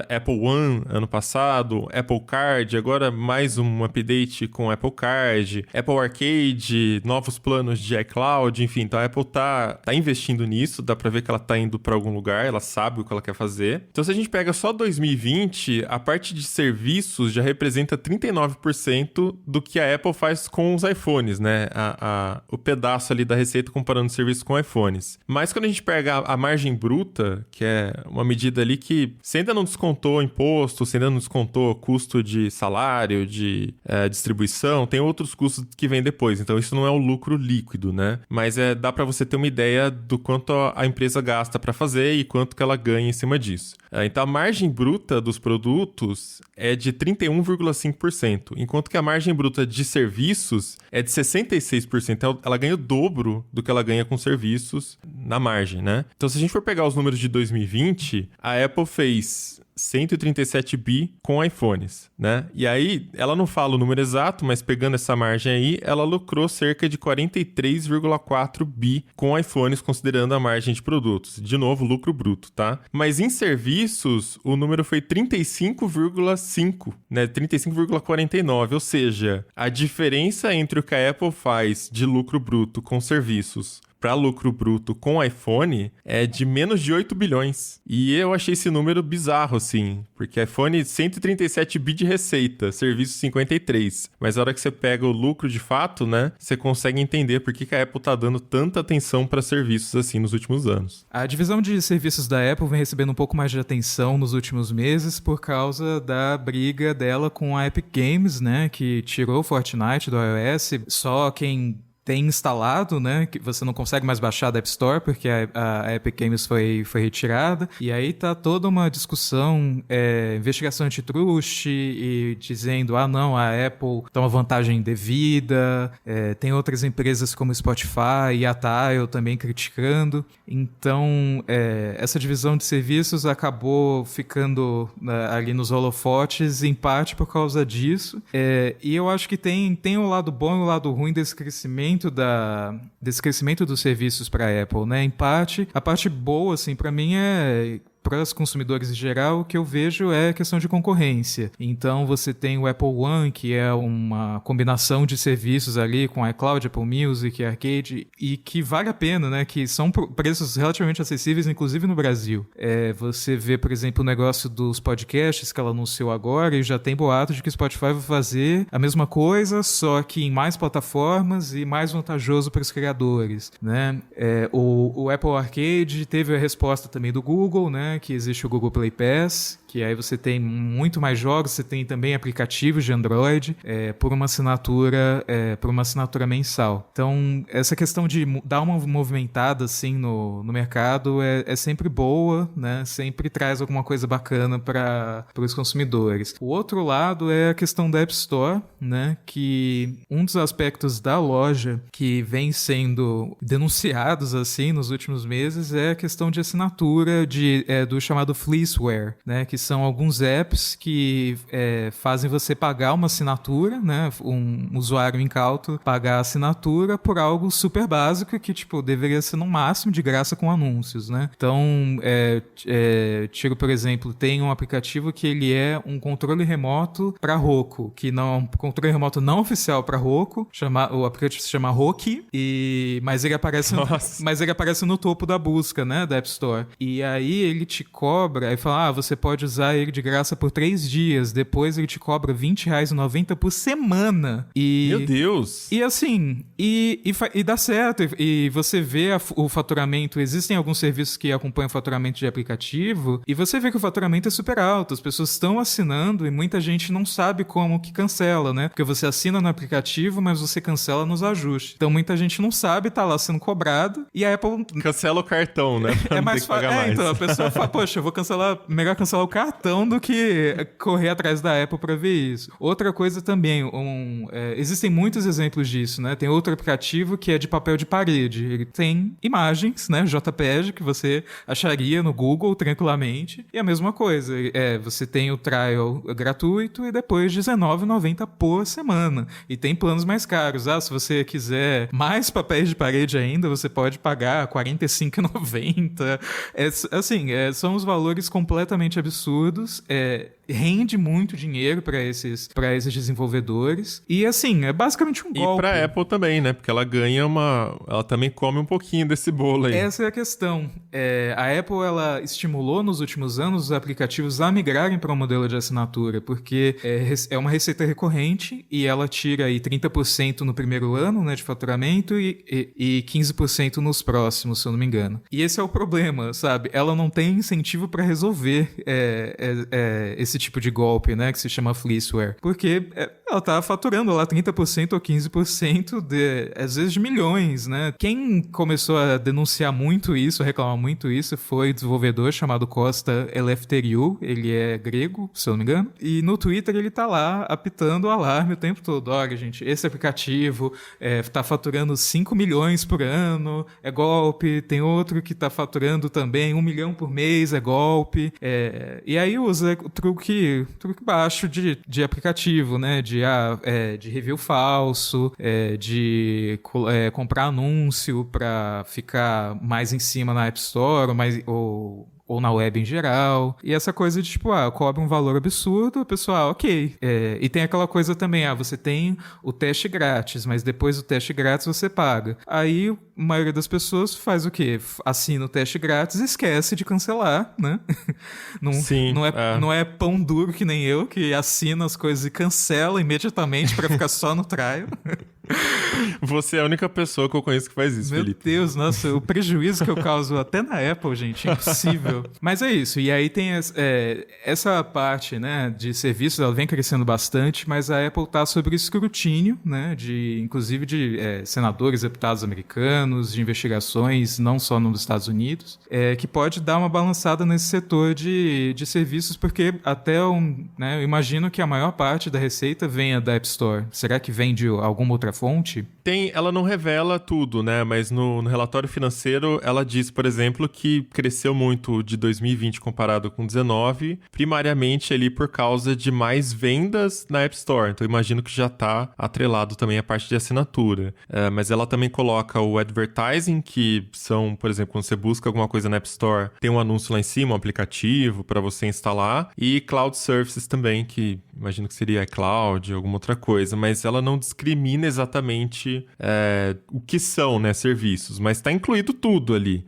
Apple One ano passado, Apple Card, agora mais um update com Apple Card, Apple Arcade, novos planos de iCloud, enfim. Então a Apple tá investindo nisso, dá pra ver que ela tá indo pra algum lugar, ela sabe o que ela quer fazer. Então se a gente pega só 2020, a parte de serviços já representa 39% do que a Apple faz com os iPhones, né? O pedaço ali da receita comparando serviços com iPhones. Mas quando a gente pega a margem bruta, que é uma medida ali que você ainda não descontou imposto, você ainda não descontou custo de salário, de distribuição, tem outros custos que vêm depois. Então isso não é o lucro líquido, né? Mas dá para você ter uma ideia do quanto a empresa gasta para fazer e quanto que ela ganha em cima disso. Então, a margem bruta dos produtos é de 31,5%, enquanto que a margem bruta de serviços é de 66%. Ela ganha o dobro do que ela ganha com serviços na margem, né? Então, se a gente for pegar os números de 2020, a Apple fez 137 bi com iPhones, né? E aí, ela não fala o número exato, mas pegando essa margem aí, ela lucrou cerca de 43,4 bi com iPhones, considerando a margem de produtos. De novo, lucro bruto, tá? Mas em serviços, o número foi 35,5, né? 35,49, ou seja, a diferença entre o que a Apple faz de lucro bruto com serviços para lucro bruto com iPhone é de menos de 8 bilhões. E eu achei esse número bizarro, assim, porque iPhone 137 bi de receita, serviço 53. Mas na hora que você pega o lucro de fato, né, você consegue entender por que a Apple tá dando tanta atenção para serviços assim nos últimos anos. A divisão de serviços da Apple vem recebendo um pouco mais de atenção nos últimos meses por causa da briga dela com a Epic Games, né, que tirou o Fortnite do iOS. Só quem tem instalado, né, que você não consegue mais baixar da App Store porque a Epic Games foi retirada, e aí tá toda uma discussão, investigação antitrust e dizendo, não, a Apple toma vantagem indevida, tem outras empresas como Spotify e a Tile também criticando, então essa divisão de serviços acabou ficando ali nos holofotes, em parte por causa disso, e eu acho que tem o lado bom e o lado ruim desse crescimento dos serviços para a Apple, né? Em parte, a parte boa, assim, para mim para os consumidores em geral, o que eu vejo é questão de concorrência. Então, você tem o Apple One, que é uma combinação de serviços ali com iCloud, Apple Music, Arcade, e que vale a pena, né? Que são preços relativamente acessíveis, inclusive no Brasil. Você vê, por exemplo, o negócio dos podcasts que ela anunciou agora, e já tem boato de que o Spotify vai fazer a mesma coisa, só que em mais plataformas e mais vantajoso para os criadores, né? O Apple Arcade teve a resposta também do Google, né? Que existe o Google Play Pass, que aí você tem muito mais jogos, você tem também aplicativos de Android por uma assinatura mensal. Então, essa questão de dar uma movimentada assim no mercado é sempre boa, né? Sempre traz alguma coisa bacana para os consumidores. O outro lado é a questão da App Store, né? Que um dos aspectos da loja que vem sendo denunciados assim nos últimos meses é a questão de assinatura do chamado Fleeceware, né? Que são alguns apps que fazem você pagar uma assinatura, né? Um usuário incauto pagar a assinatura por algo super básico que, tipo, deveria ser no máximo de graça com anúncios, né? Então, tiro, por exemplo, tem um aplicativo que ele é um controle remoto para Roku, que não é um controle remoto não oficial para Roku, o aplicativo se chama Roki, mas ele aparece no topo da busca, né, da App Store. E aí ele te cobra, aí fala, você pode usar ele de graça por 3 dias, depois ele te cobra R$20,90 por semana. Meu Deus! E assim, e dá certo, e você vê o faturamento, existem alguns serviços que acompanham o faturamento de aplicativo, e você vê que o faturamento é super alto, as pessoas estão assinando e muita gente não sabe como que cancela, né? Porque você assina no aplicativo, mas você cancela nos ajustes. Então muita gente não sabe, tá lá sendo cobrado, e a Apple... Cancela o cartão, né? É mais fácil. Então a pessoa fala, poxa, eu vou melhor cancelar o cartão do que correr atrás da Apple para ver isso. Outra coisa também, existem muitos exemplos disso, né? Tem outro aplicativo que é de papel de parede. Ele tem imagens, né? JPEG, que você acharia no Google tranquilamente. E a mesma coisa, você tem o trial gratuito e depois R$19,90 por semana. E tem planos mais caros. Se você quiser mais papéis de parede ainda, você pode pagar R$45,90. São os valores completamente absurdos, rende muito dinheiro para esses desenvolvedores, e assim, é basicamente um golpe. E pra Apple também, né, porque ela ganha ela também come um pouquinho desse bolo aí. Essa é a questão. A Apple, ela estimulou nos últimos anos os aplicativos a migrarem para um modelo de assinatura, porque é uma receita recorrente, e ela tira aí 30% no primeiro ano, né, de faturamento, e 15% nos próximos, se eu não me engano. E esse é o problema, sabe? Ela não tem incentivo para resolver esse tipo de golpe, né, que se chama Fleeceware. Porque ela tá faturando lá 30% ou 15% às vezes de milhões, né? Quem começou a denunciar muito isso, a reclamar muito isso, foi o desenvolvedor chamado Costa Eleftheriou, ele é grego, se eu não me engano, e no Twitter ele tá lá apitando o alarme o tempo todo. Olha, gente, esse aplicativo tá faturando 5 milhões por ano, é golpe, tem outro que tá faturando também 1 milhão por mês, é golpe, e aí usa o truque baixo de aplicativo, né? De review falso, de comprar anúncio para ficar mais em cima na App Store, ou na web em geral. E essa coisa de, tipo, cobra um valor absurdo, o pessoal, ok. E tem aquela coisa também, você tem o teste grátis, mas depois do teste grátis você paga. Aí, a maioria das pessoas faz o quê? Assina o teste grátis e esquece de cancelar, né? Sim, não é pão duro que nem eu, que assina as coisas e cancela imediatamente para ficar só no trial. Você é a única pessoa que eu conheço que faz isso, Felipe. Meu Deus, nossa, o prejuízo que eu causo até na Apple, gente, impossível. Mas é isso, e aí tem essa parte, né, de serviços, ela vem crescendo bastante, mas a Apple está sob escrutínio, né, inclusive de senadores, deputados americanos, de investigações, não só nos Estados Unidos, que pode dar uma balançada nesse setor de serviços, porque até eu imagino que a maior parte da receita venha da App Store. Será que vem de alguma outra fonte? Ela não revela tudo, né? Mas no relatório financeiro ela diz, por exemplo, que cresceu muito de 2020 comparado com 2019, primariamente ali por causa de mais vendas na App Store. Então eu imagino que já está atrelado também a parte de assinatura. Mas ela também coloca o advertising, que são, por exemplo, quando você busca alguma coisa na App Store, tem um anúncio lá em cima, um aplicativo para você instalar, e Cloud Services também, que imagino que seria iCloud, alguma outra coisa, mas ela não discrimina exatamente o que são, né, serviços, mas está incluído tudo ali.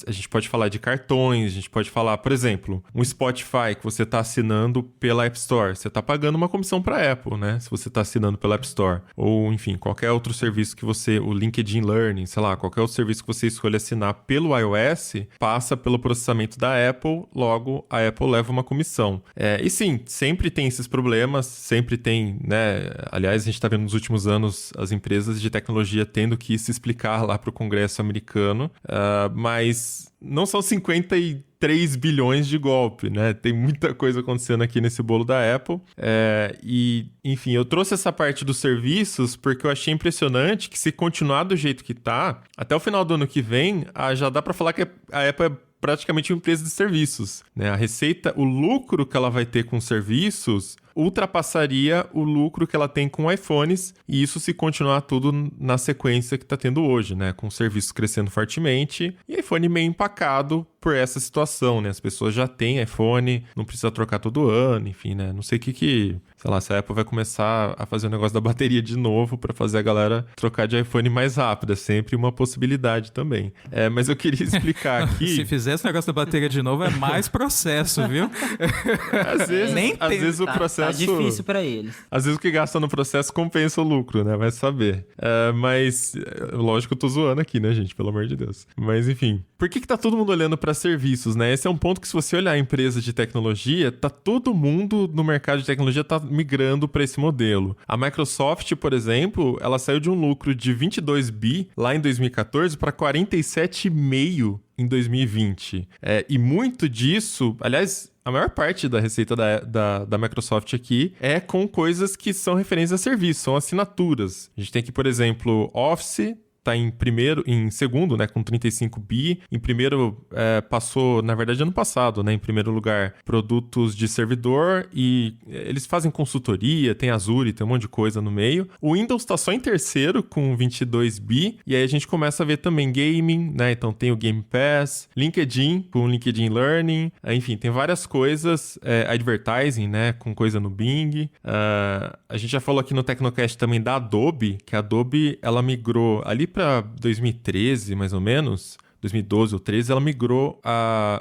A gente pode falar de cartões, a gente pode falar, por exemplo, um Spotify que você está assinando pela App Store, você está pagando uma comissão para a Apple, né, se você está assinando pela App Store, ou enfim, qualquer outro serviço que o LinkedIn Learning, sei lá, qualquer outro serviço que você escolha assinar pelo iOS, passa pelo processamento da Apple, logo a Apple leva uma comissão. E sim, sempre tem esses problemas, sempre tem, né, aliás, a gente está vendo nos últimos anos as empresas de tecnologia tendo que se explicar lá para o Congresso americano, mas não são 53 bilhões de golpe, né? Tem muita coisa acontecendo aqui nesse bolo da Apple. Enfim, eu trouxe essa parte dos serviços porque eu achei impressionante que se continuar do jeito que tá, até o final do ano que vem, já dá para falar que a Apple é praticamente uma empresa de serviços, né? A receita, o lucro que ela vai ter com serviços ultrapassaria o lucro que ela tem com iPhones, e isso se continuar tudo na sequência que está tendo hoje, né? Com serviços crescendo fortemente e iPhone meio empacado por essa situação, né? As pessoas já têm iPhone, não precisa trocar todo ano, enfim, né? Não sei o sei lá, se a Apple vai começar a fazer o negócio da bateria de novo para fazer a galera trocar de iPhone mais rápido, é sempre uma possibilidade também. Mas eu queria explicar aqui... Se fizesse o negócio da bateria de novo, é mais processo, viu? Às vezes o processo... Tá difícil pra eles. Às vezes o que gasta no processo compensa o lucro, né? Vai saber. Mas, lógico que eu tô zoando aqui, né, gente? Pelo amor de Deus. Mas, enfim. Por que tá todo mundo olhando para serviços, né? Esse é um ponto que, se você olhar a empresa de tecnologia, tá todo mundo no mercado de tecnologia tá migrando para esse modelo. A Microsoft, por exemplo, ela saiu de um lucro de 22 bi lá em 2014 para 47,5 em 2020. E muito disso, aliás, a maior parte da receita da Microsoft aqui é com coisas que são referências a serviço, são assinaturas. A gente tem aqui, por exemplo, Office, tá em segundo, né, com 35 bi. Em primeiro, passou, na verdade, ano passado, né, em primeiro lugar, produtos de servidor, e eles fazem consultoria, tem Azure, tem um monte de coisa no meio. O Windows tá só em terceiro, com 22 bi, e aí a gente começa a ver também gaming, né, então tem o Game Pass, LinkedIn, com LinkedIn Learning, enfim, tem várias coisas, advertising, né, com coisa no Bing. A gente já falou aqui no Tecnocast também da Adobe, que a Adobe, ela migrou ali para 2013, mais ou menos, 2012 ou 2013, ela migrou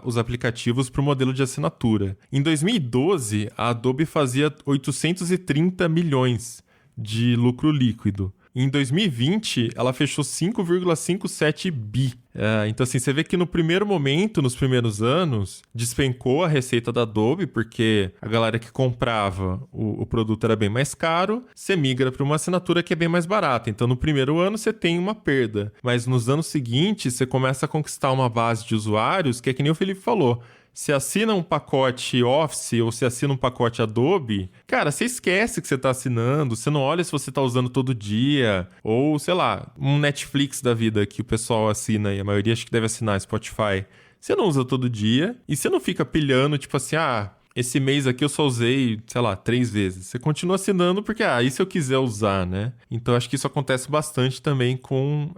os aplicativos para o modelo de assinatura. Em 2012, a Adobe fazia 830 milhões de lucro líquido. Em 2020, ela fechou 5,57 bi. Então, assim, você vê que no primeiro momento, nos primeiros anos, despencou a receita da Adobe, porque a galera que comprava o produto era bem mais caro, você migra para uma assinatura que é bem mais barata. Então, no primeiro ano, você tem uma perda. Mas nos anos seguintes, você começa a conquistar uma base de usuários, que é que nem o Felipe falou. Você assina um pacote Office ou você assina um pacote Adobe, cara, você esquece que você tá assinando, você não olha se você tá usando todo dia, ou, sei lá, um Netflix da vida que o pessoal assina e a maioria acho que deve assinar Spotify. Você não usa todo dia e você não fica pilhando, tipo assim, esse mês aqui eu só usei, sei lá, 3 vezes. Você continua assinando porque, e se eu quiser usar, né? Então, acho que isso acontece bastante também com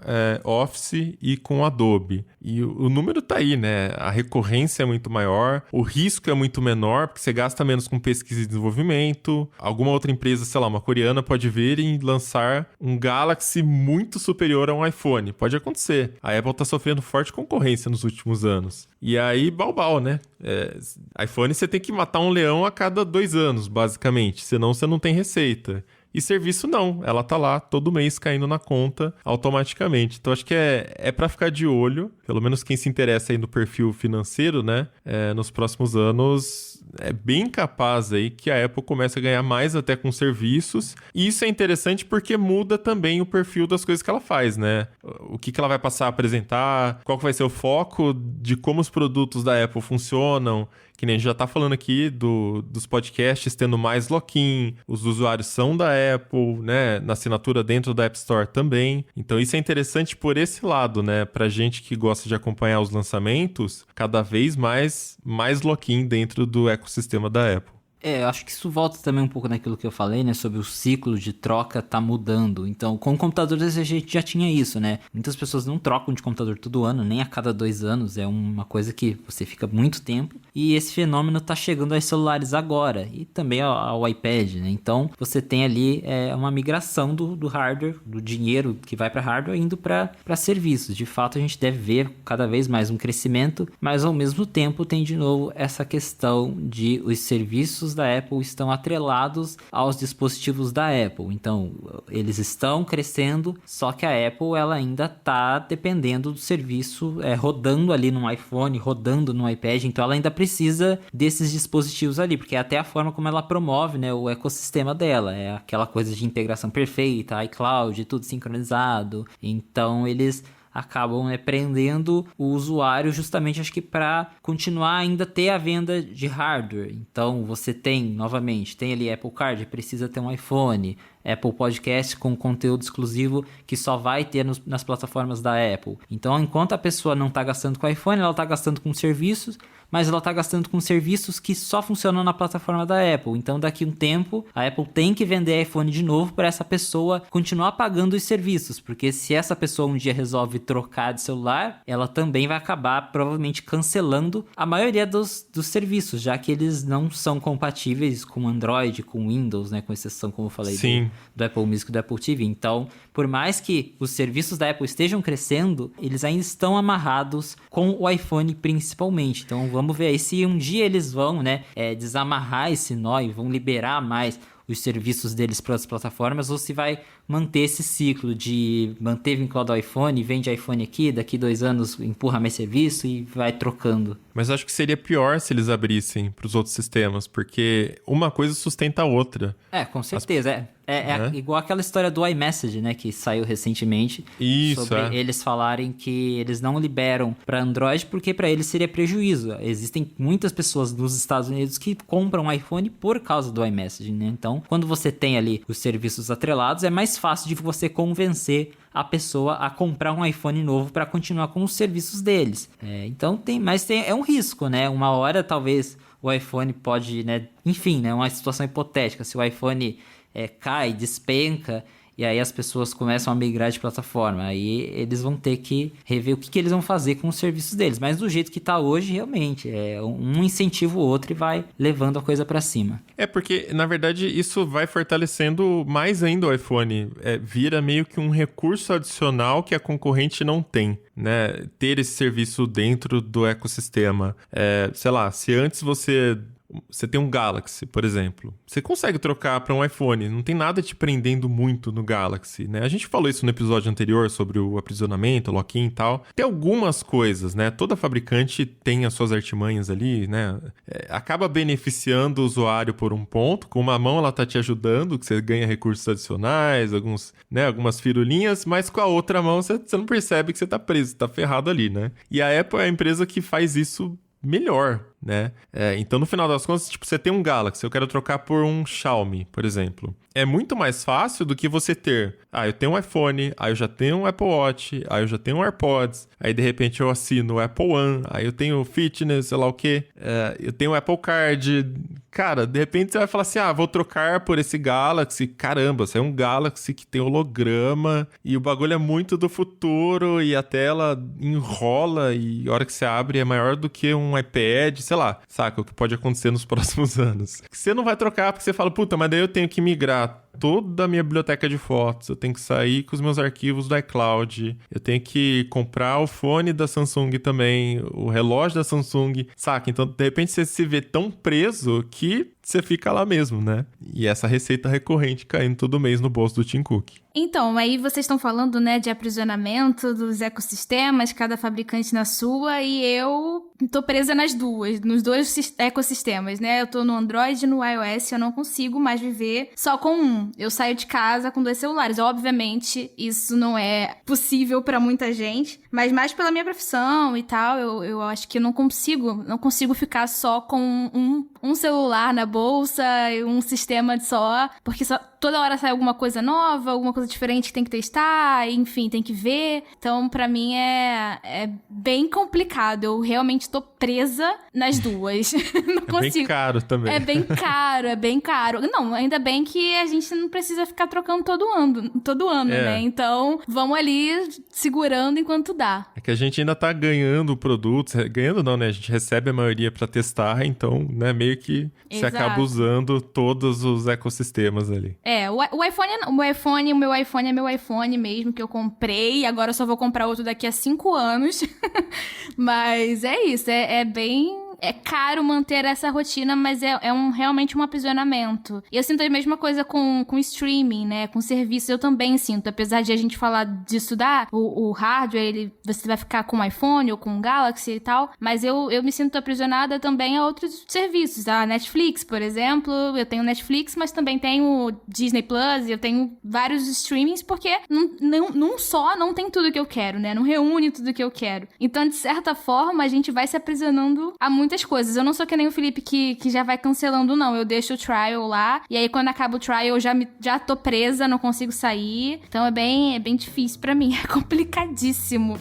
Office e com Adobe. E o número tá aí, né? A recorrência é muito maior, o risco é muito menor, porque você gasta menos com pesquisa e desenvolvimento. Alguma outra empresa, sei lá, uma coreana pode vir e lançar um Galaxy muito superior a um iPhone. Pode acontecer. A Apple tá sofrendo forte concorrência nos últimos anos. E aí, balbal, né? iPhone você tem que matar um leão a cada 2 anos, basicamente. Senão você não tem receita. E serviço não, ela tá lá todo mês caindo na conta automaticamente. Então acho que é para ficar de olho, pelo menos quem se interessa aí no perfil financeiro, né? Nos próximos anos é bem capaz aí que a Apple comece a ganhar mais até com serviços. E isso é interessante porque muda também o perfil das coisas que ela faz, né? O que ela vai passar a apresentar, qual que vai ser o foco de como os produtos da Apple funcionam. Que nem a gente já tá falando aqui dos podcasts tendo mais lock-in, os usuários são da Apple, né? Na assinatura dentro da App Store também. Então isso é interessante por esse lado, né? Pra gente que gosta de acompanhar os lançamentos, cada vez mais lock-in dentro do ecossistema da Apple. Eu acho que isso volta também um pouco naquilo que eu falei, né? Sobre o ciclo de troca tá mudando. Então, com computadores a gente já tinha isso, né? Muitas pessoas não trocam de computador todo ano, nem a cada 2 anos. É uma coisa que você fica muito tempo. E esse fenômeno tá chegando aos celulares agora. E também ao iPad, né? Então, você tem ali uma migração do hardware, do dinheiro que vai para hardware, indo para serviços. De fato, a gente deve ver cada vez mais um crescimento. Mas, ao mesmo tempo, tem de novo essa questão de os serviços da Apple estão atrelados aos dispositivos da Apple. Então, eles estão crescendo, só que a Apple ela ainda está dependendo do serviço rodando ali no iPhone, rodando no iPad. Então, ela ainda precisa desses dispositivos ali, porque é até a forma como ela promove, né, o ecossistema dela. É aquela coisa de integração perfeita, iCloud, tudo sincronizado. Então, eles acabam prendendo o usuário justamente, acho que para continuar ainda ter a venda de hardware. Então você tem ali Apple Card, precisa ter um iPhone, Apple Podcast com conteúdo exclusivo que só vai ter nas plataformas da Apple. Então, enquanto a pessoa não está gastando com iPhone, ela está gastando com serviços, mas ela está gastando com serviços que só funcionam na plataforma da Apple. Então, daqui a um tempo, a Apple tem que vender iPhone de novo para essa pessoa continuar pagando os serviços, porque se essa pessoa um dia resolve trocar de celular, ela também vai acabar provavelmente cancelando a maioria dos serviços, já que eles não são compatíveis com Android, com Windows, né, com exceção, como eu falei, do Apple Music e do Apple TV. Então, por mais que os serviços da Apple estejam crescendo, eles ainda estão amarrados com o iPhone principalmente. Então, vamos ver aí se um dia eles vão, desamarrar esse nó e vão liberar mais os serviços deles para as plataformas, ou se vai manter esse ciclo de manter vinculado ao iPhone, vende iPhone aqui, daqui 2 anos empurra mais serviço e vai trocando. Mas acho que seria pior se eles abrissem para os outros sistemas, porque uma coisa sustenta a outra. Com certeza. Igual aquela história do iMessage, né, que saiu recentemente. Isso, sobre eles falarem que eles não liberam para Android porque para eles seria prejuízo. Existem muitas pessoas nos Estados Unidos que compram iPhone por causa do iMessage, né? Então, quando você tem ali os serviços atrelados, é mais fácil de você convencer a pessoa a comprar um iPhone novo para continuar com os serviços deles. Então, é um risco, né? Uma hora, talvez, o iPhone pode, né? Enfim, né? Uma situação hipotética. Se o iPhone cai, despenca, e aí as pessoas começam a migrar de plataforma. Aí eles vão ter que rever o que eles vão fazer com os serviços deles. Mas do jeito que tá hoje, realmente, um incentivo ou outro e vai levando a coisa para cima. Porque, na verdade, isso vai fortalecendo mais ainda o iPhone. Vira meio que um recurso adicional que a concorrente não tem, né? Ter esse serviço dentro do ecossistema. Sei lá, se antes você você tem um Galaxy, por exemplo. Você consegue trocar para um iPhone, não tem nada te prendendo muito no Galaxy, né? A gente falou isso no episódio anterior sobre o aprisionamento, o lock-in e tal. Tem algumas coisas, né? Toda fabricante tem as suas artimanhas ali, né? Acaba beneficiando o usuário por um ponto. Com uma mão ela tá te ajudando, que você ganha recursos adicionais, algumas firulinhas, mas com a outra mão você não percebe que você tá preso, tá ferrado ali, né? E a Apple é a empresa que faz isso melhor, né? Então, no final das contas, tipo, você tem um Galaxy, eu quero trocar por um Xiaomi, por exemplo. É muito mais fácil do que você ter, eu tenho um iPhone, aí eu já tenho um Apple Watch, aí eu já tenho um AirPods, aí de repente eu assino o Apple One, aí eu tenho Fitness, sei lá o quê, eu tenho o Apple Card. Cara, de repente você vai falar assim, vou trocar por esse Galaxy. Caramba, você é um Galaxy que tem holograma e o bagulho é muito do futuro e a tela enrola e a hora que você abre é maior do que um iPad, sei lá, saca? O que pode acontecer nos próximos anos. Você não vai trocar porque você fala, puta, mas daí eu tenho que migrar toda a minha biblioteca de fotos, eu tenho que sair com os meus arquivos do iCloud, eu tenho que comprar o fone da Samsung também, o relógio da Samsung, saca? Então, de repente, você se vê tão preso que você fica lá mesmo, né? E essa receita recorrente caindo todo mês no bolso do Tim Cook. Então, aí vocês estão falando, né, de aprisionamento dos ecossistemas, cada fabricante na sua, e eu tô presa nos dois ecossistemas, né? Eu tô no Android e no iOS, eu não consigo mais viver só com um. Eu saio de casa com 2 celulares. Obviamente, isso não é possível pra muita gente, mas mais pela minha profissão e tal, eu acho que eu não consigo ficar só com um celular na bolsa e um sistema só, porque toda hora sai alguma coisa nova, alguma coisa diferente que tem que testar, enfim, tem que ver. Então, pra mim, é bem complicado. Eu realmente tô presa nas duas. Não consigo. É bem caro também. É bem caro. Não, ainda bem que a gente não precisa ficar trocando todo ano, né? Então, vamos ali segurando enquanto dá. É que a gente ainda tá ganhando produtos, ganhando não, né? A gente recebe a maioria pra testar, então, né, meio que você acaba usando todos os ecossistemas ali. O meu iPhone é meu iPhone mesmo, que eu comprei, agora eu só vou comprar outro daqui a 5 anos. Mas é isso, é bem... É caro manter essa rotina, mas realmente um aprisionamento. E eu sinto a mesma coisa com streaming, né? Com serviços, eu também sinto. Apesar de a gente falar de estudar, o hardware, você vai ficar com um iPhone ou com um Galaxy e tal, mas eu me sinto aprisionada também a outros serviços. A Netflix, por exemplo, eu tenho Netflix, mas também tenho Disney Plus, eu tenho vários streamings, porque num só não tem tudo que eu quero, né? Não reúne tudo que eu quero. Então, de certa forma, a gente vai se aprisionando a muitas coisas. Eu não sou que nem o Felipe que já vai cancelando, não. Eu deixo o trial lá, e aí quando acaba o trial eu já tô presa, não consigo sair. Então é bem difícil pra mim. É complicadíssimo.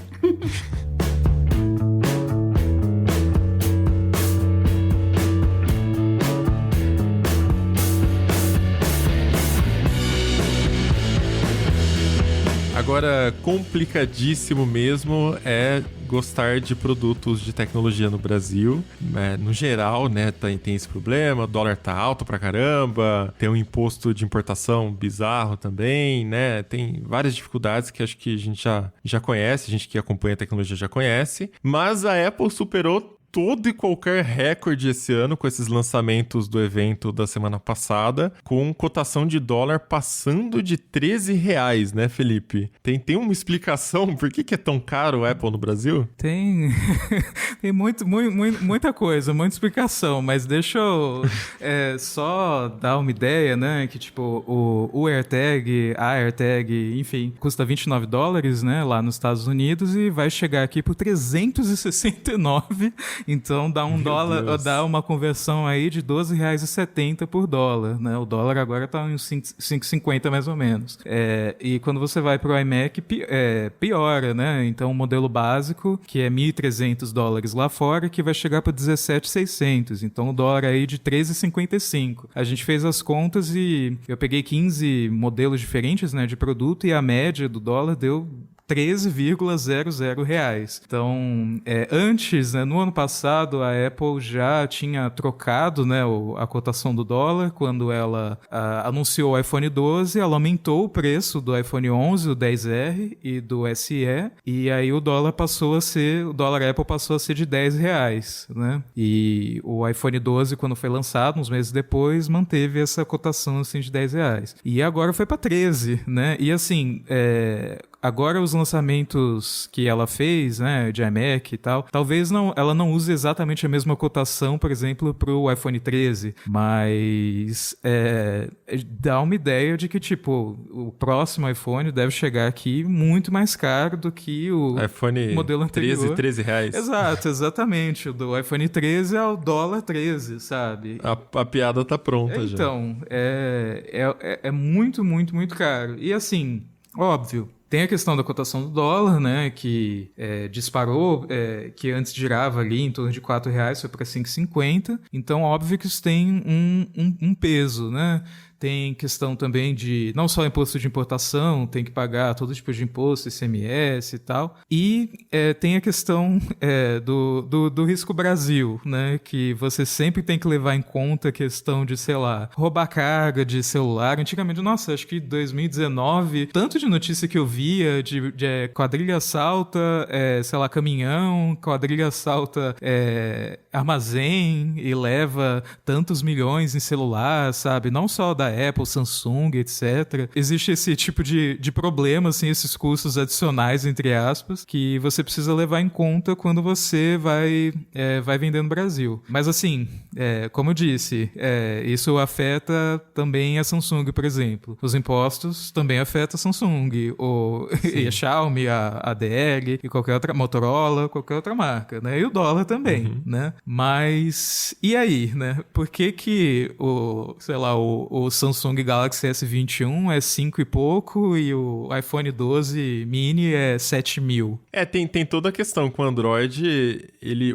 Agora, complicadíssimo mesmo é gostar de produtos de tecnologia no Brasil. No geral, né, tem esse problema, o dólar tá alto pra caramba, tem um imposto de importação bizarro também, né, tem várias dificuldades que acho que a gente já conhece, a gente que acompanha a tecnologia já conhece, mas a Apple superou todo e qualquer recorde esse ano com esses lançamentos do evento da semana passada, com cotação de dólar passando de R$13, né, Felipe? Tem uma explicação por que é tão caro o Apple no Brasil? Tem muita coisa, muita explicação, mas deixa eu só dar uma ideia, né, que tipo, o AirTag, a AirTag, enfim, custa $29, né, lá nos Estados Unidos e vai chegar aqui por 369. Então dá dá uma conversão aí de R$12,70 por dólar, né? O dólar agora tá uns 5,50 mais ou menos. E quando você vai pro iMac, piora, né? Então o modelo básico, que é $1.300 lá fora, que vai chegar para 17,600. Então o dólar aí de 13,55. A gente fez as contas e eu peguei 15 modelos diferentes, né, de produto, e a média do dólar deu 13,00 reais. Então, antes, né, no ano passado, a Apple já tinha trocado, né, a cotação do dólar. Quando ela anunciou o iPhone 12, ela aumentou o preço do iPhone 11, o 10R e do SE, e aí o dólar Apple passou a ser de 10 reais, né? E o iPhone 12, quando foi lançado, uns meses depois, manteve essa cotação assim de 10 reais. E agora foi para 13, né? E assim, agora os lançamentos que ela fez, né, de iMac e tal, talvez ela não use exatamente a mesma cotação, por exemplo, pro iPhone 13, mas dá uma ideia de que, tipo, o próximo iPhone deve chegar aqui muito mais caro do que o iPhone modelo anterior. 13 reais. Exato, exatamente. O do iPhone 13 é o dólar 13, sabe? A piada tá pronta já. Então, é muito, muito, muito caro. E assim, óbvio, tem a questão da cotação do dólar, né, que disparou, que antes girava ali em torno de R$4, foi para 5,50. Então, óbvio que isso tem um peso, né? Tem questão também de não só imposto de importação, tem que pagar todo tipo de imposto, ICMS e tal. E tem a questão do risco Brasil, né? Que você sempre tem que levar em conta a questão de, sei lá, roubar carga de celular. Antigamente, nossa, acho que 2019, tanto de notícia que eu via de quadrilha assalta, sei lá, caminhão, quadrilha assalta armazém e leva tantos milhões em celular, sabe? Não só da Apple, Samsung, etc. Existe esse tipo de problema, assim, esses custos adicionais, entre aspas, que você precisa levar em conta quando você vai vender no Brasil. Mas assim, como eu disse, isso afeta também a Samsung, por exemplo. Os impostos também afetam a Samsung, e a Xiaomi, a DL, e qualquer outra, Motorola, qualquer outra marca, né? E o dólar também, né? Mas, e aí, né? Por que o Samsung Galaxy S21 é 5 e pouco e o iPhone 12 mini é 7 mil? Tem toda a questão com o Android,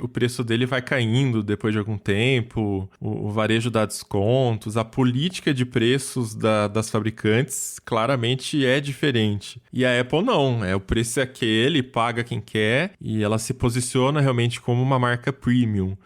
o preço dele vai caindo depois de algum tempo, o varejo dá descontos, a política de preços das fabricantes claramente é diferente. E a Apple não, o preço é aquele, paga quem quer, e ela se posiciona realmente como uma marca premium.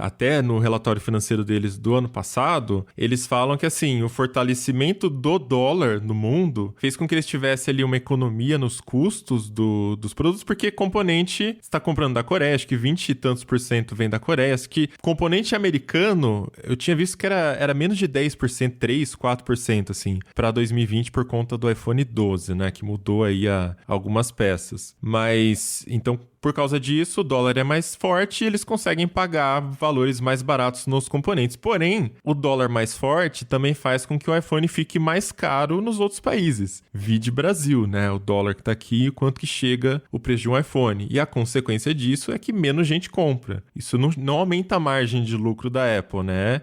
Até no relatório financeiro deles do ano passado, eles falam que assim, o fortalecimento do dólar no mundo fez com que eles tivessem ali uma economia nos custos dos produtos, porque componente está comprando da Coreia, acho que 20 e tantos % vem da Coreia, acho que componente americano, eu tinha visto que era menos de 10%, 3, 4%, assim, para 2020 por conta do iPhone 12, né, que mudou aí algumas peças. Mas, então, por causa disso, o dólar é mais forte e eles conseguem pagar valores mais baratos nos componentes. Porém, o dólar mais forte também faz com que o iPhone fique mais caro nos outros países. Vide Brasil, né? O dólar que tá aqui e quanto que chega o preço de um iPhone. E a consequência disso é que menos gente compra. Isso não aumenta a margem de lucro da Apple, né?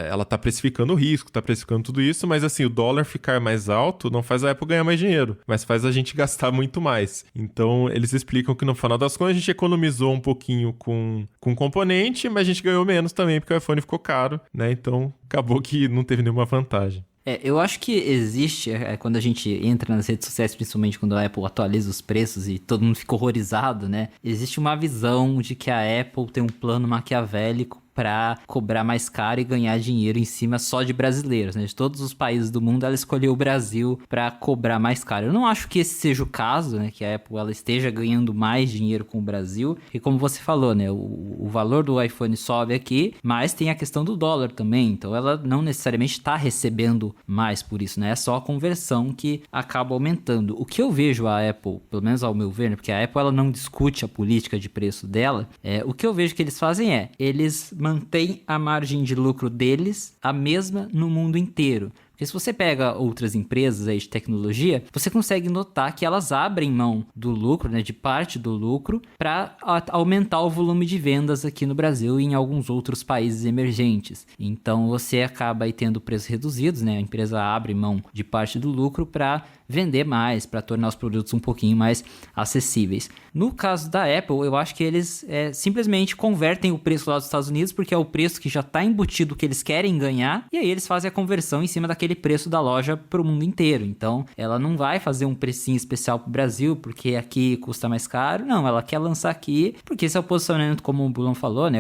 Ela tá precificando o risco, tá precificando tudo isso, mas assim, o dólar ficar mais alto não faz a Apple ganhar mais dinheiro, mas faz a gente gastar muito mais. Então, eles explicam que no final das contas a gente economizou um pouquinho com componente, mas a gente ganhou menos também, porque o iPhone ficou caro, né? Então, acabou que não teve nenhuma vantagem. Eu acho que existe, quando a gente entra nas redes sociais, principalmente quando a Apple atualiza os preços e todo mundo fica horrorizado, né? Existe uma visão de que a Apple tem um plano maquiavélico para cobrar mais caro e ganhar dinheiro em cima só de brasileiros, né? De todos os países do mundo, ela escolheu o Brasil para cobrar mais caro. Eu não acho que esse seja o caso, né? Que a Apple ela esteja ganhando mais dinheiro com o Brasil. E como você falou, né? O valor do iPhone sobe aqui, mas tem a questão do dólar também. Então ela não necessariamente está recebendo mais por isso, né? É só a conversão que acaba aumentando. O que eu vejo a Apple, pelo menos ao meu ver, né? Porque a Apple ela não discute a política de preço dela, o que eu vejo que eles fazem eles mantém a margem de lucro deles a mesma no mundo inteiro. Porque se você pega outras empresas aí de tecnologia, você consegue notar que elas abrem mão do lucro, né, de parte do lucro, para aumentar o volume de vendas aqui no Brasil e em alguns outros países emergentes. Então você acaba aí tendo preços reduzidos, né? A empresa abre mão de parte do lucro para vender mais, para tornar os produtos um pouquinho mais acessíveis. No caso da Apple, eu acho que eles simplesmente convertem o preço lá dos Estados Unidos, porque é o preço que já está embutido que eles querem ganhar, e aí eles fazem a conversão em cima daquele preço da loja para o mundo inteiro. Então, ela não vai fazer um precinho especial para o Brasil, porque aqui custa mais caro. Não, ela quer lançar aqui, porque esse é o posicionamento, como o Bulon falou, né?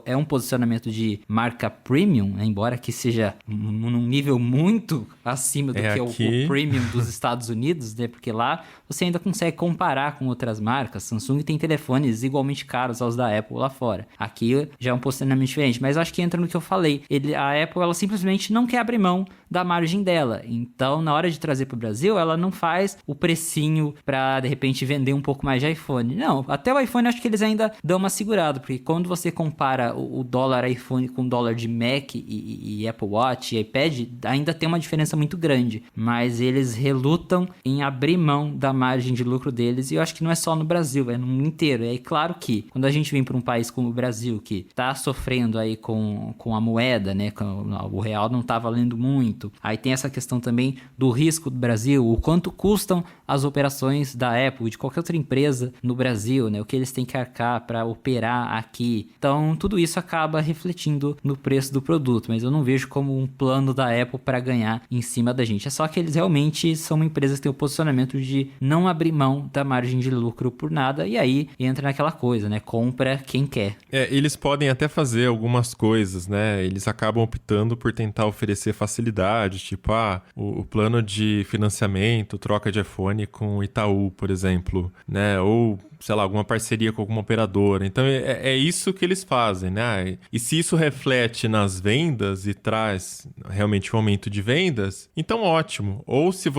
É um posicionamento de marca premium, né? Embora que seja num nível muito acima do que o premium dos Estados Unidos, né? Porque lá você ainda consegue comparar com outras marcas. Samsung tem telefones igualmente caros aos da Apple lá fora. Aqui já é um posicionamento diferente, mas acho que entra no que eu falei. A Apple, ela simplesmente não quer abrir mão da margem dela. Então, na hora de trazer para o Brasil, ela não faz o precinho para, de repente, vender um pouco mais de iPhone. Não, até o iPhone acho que eles ainda dão uma segurada, porque quando você compara o dólar iPhone com o dólar de Mac e Apple Watch e iPad, ainda tem uma diferença muito grande. Mas eles relutam em abrir mão da margem de lucro deles, e eu acho que não é só no Brasil, é no mundo inteiro. E aí, claro que, quando a gente vem para um país como o Brasil, que está sofrendo aí com a moeda, né, o real não está valendo muito, aí tem essa questão também do risco do Brasil, o quanto custam as operações da Apple e de qualquer outra empresa no Brasil, né, o que eles têm que arcar para operar aqui. Então, tudo isso acaba refletindo no preço do produto, mas eu não vejo como um plano da Apple para ganhar em cima da gente. É só que eles realmente são uma empresa que tem o posicionamento de não abrir mão da margem de lucro por nada, e aí entra naquela coisa, né? Compra quem quer. Eles podem até fazer algumas coisas, né? Eles acabam optando por tentar oferecer facilidade, tipo, o plano de financiamento, troca de iPhone com o Itaú, por exemplo, né? Ou, sei lá, alguma parceria com alguma operadora. Então, é isso que eles fazem, né? E se isso reflete nas vendas e traz realmente um aumento de vendas, então ótimo. Ou se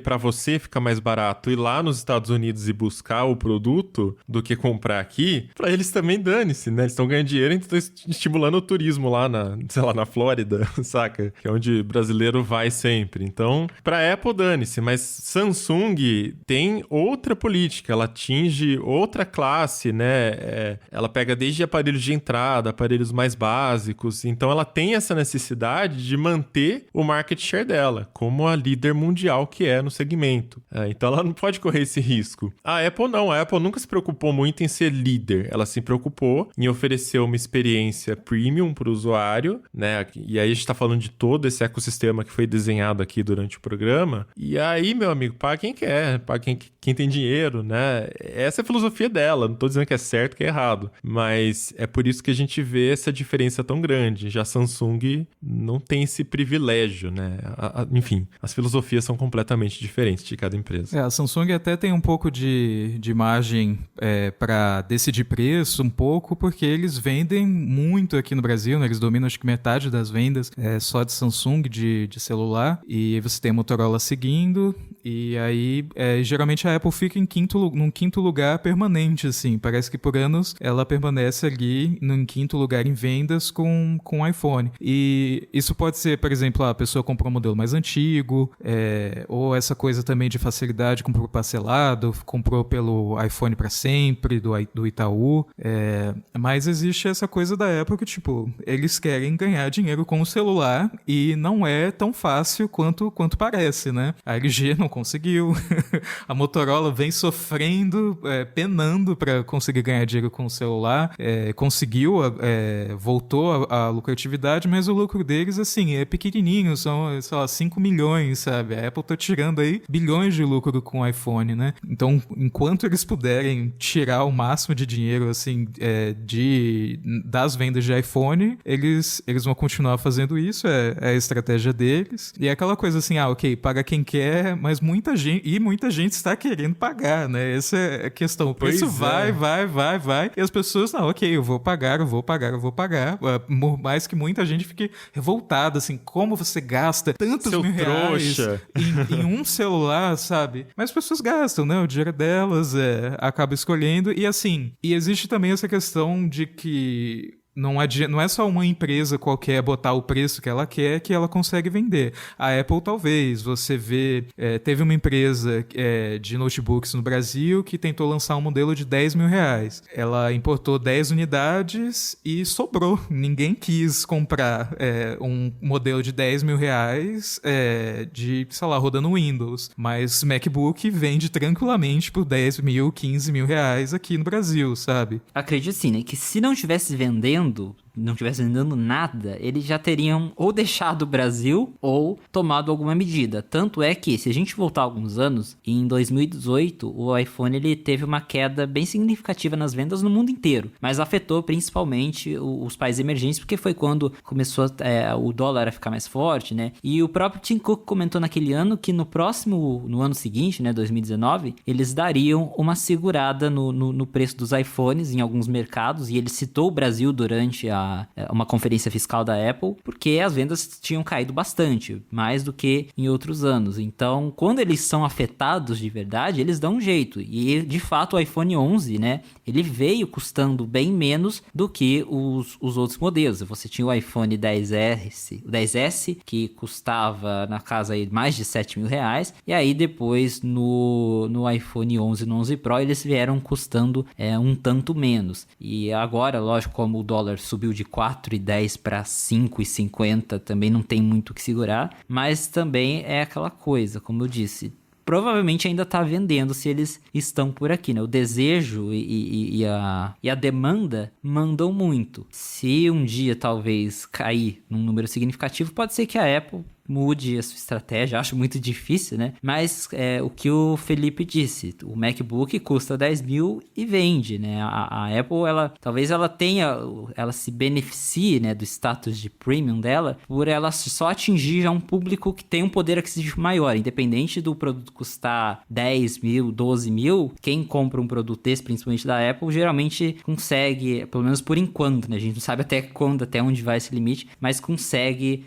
para você fica mais barato ir lá nos Estados Unidos e buscar o produto do que comprar aqui, para eles também dane-se, né? Eles estão ganhando dinheiro e estão estimulando o turismo lá na Flórida, saca? Que é onde brasileiro vai sempre. Então, para Apple, dane-se. Mas Samsung tem outra política. Ela atinge outra classe, né? Ela pega desde aparelhos de entrada, aparelhos mais básicos. Então, ela tem essa necessidade de manter o market share dela, como a líder mundial que é no segmento. Então, ela não pode correr esse risco. A Apple não. A Apple nunca se preocupou muito em ser líder. Ela se preocupou em oferecer uma experiência premium para o usuário, né? E aí a gente está falando de todo esse ecossistema que foi desenhado aqui durante o programa. E aí, meu amigo, paga quem quer, paga quem tem dinheiro, né? Essa é a filosofia dela. Não estou dizendo que é certo, que é errado. Mas é por isso que a gente vê essa diferença tão grande. Já a Samsung não tem esse privilégio, né? Enfim, as filosofias são completamente diferentes de cada empresa. A Samsung até tem um pouco de margem para decidir preço, um pouco, porque eles vendem muito aqui no Brasil, né? Eles dominam acho que metade das vendas só de Samsung, de celular, e você tem a Motorola seguindo, e aí geralmente a Apple fica num quinto lugar permanente, assim, parece que por anos ela permanece ali num quinto lugar em vendas com o iPhone. E isso pode ser, por exemplo, a pessoa comprou um modelo mais antigo, ou essa coisa também de facilidade, comprou parcelado, comprou pelo iPhone para sempre, do Itaú, mas existe essa coisa da Apple que, tipo, eles querem ganhar dinheiro com o celular e não é tão fácil quanto parece, né? A LG não conseguiu, a Motorola vem sofrendo, penando para conseguir ganhar dinheiro com o celular, conseguiu, voltou a lucratividade, mas o lucro deles, assim, é pequenininho, são, sei lá, 5 milhões, sabe? A Apple tá tirando aí bilhões de lucro com o iPhone, né? Então, enquanto eles puderem tirar o máximo de dinheiro, assim, das vendas de iPhone, eles vão continuar fazendo isso, é a estratégia deles. E é aquela coisa assim, ok, paga quem quer, mas muita gente está querendo pagar, né? Essa é a questão. O preço vai, e as pessoas, não, ok, eu vou pagar. Por mais que muita gente fique revoltada, assim, como você gasta tantos Seu mil reais em um celular, sabe? Mas as pessoas gastam, né? O dinheiro delas acaba escolhendo, e assim, e existe também essa questão de que Não é só uma empresa qualquer botar o preço que ela quer que ela consegue vender. A Apple, talvez. Você vê... teve uma empresa de notebooks no Brasil que tentou lançar um modelo de R$10.000. Ela importou 10 unidades e sobrou. Ninguém quis comprar um modelo de R$10.000 de, sei lá, rodando Windows. Mas MacBook vende tranquilamente por R$10.000, R$15.000 aqui no Brasil, sabe? Acredito sim, né? Que se não estivesse vendendo nada, eles já teriam ou deixado o Brasil ou tomado alguma medida. Tanto é que, se a gente voltar alguns anos, em 2018, o iPhone ele teve uma queda bem significativa nas vendas no mundo inteiro, mas afetou principalmente os países emergentes, porque foi quando começou o dólar a ficar mais forte, né? E o próprio Tim Cook comentou naquele ano que no ano seguinte, né, 2019, eles dariam uma segurada no preço dos iPhones em alguns mercados, e ele citou o Brasil durante uma conferência fiscal da Apple, porque as vendas tinham caído bastante, mais do que em outros anos. Então, quando eles são afetados de verdade, eles dão um jeito. E, de fato, o iPhone 11, né, ele veio custando bem menos do que os outros modelos. Você tinha o iPhone 10S, que custava na casa aí mais de R$7.000, e aí depois no iPhone 11 e no 11 Pro eles vieram custando um tanto menos. E agora, lógico, como o dólar subiu de 4,10 para 5,50, também não tem muito o que segurar, mas também é aquela coisa, como eu disse, provavelmente ainda está vendendo se eles estão por aqui, né? O desejo e a demanda mandam muito. Se um dia talvez cair num número significativo, pode ser que a Apple mude a sua estratégia, acho muito difícil, né? Mas o que o Felipe disse, o MacBook custa 10 mil e vende, né? A Apple, talvez ela se beneficie, né, do status de premium dela, por ela só atingir já um público que tem um poder aquisitivo maior, independente do produto custar 10 mil, 12 mil, quem compra um produto desse, principalmente da Apple, geralmente consegue, pelo menos por enquanto, né? A gente não sabe até onde vai esse limite, mas consegue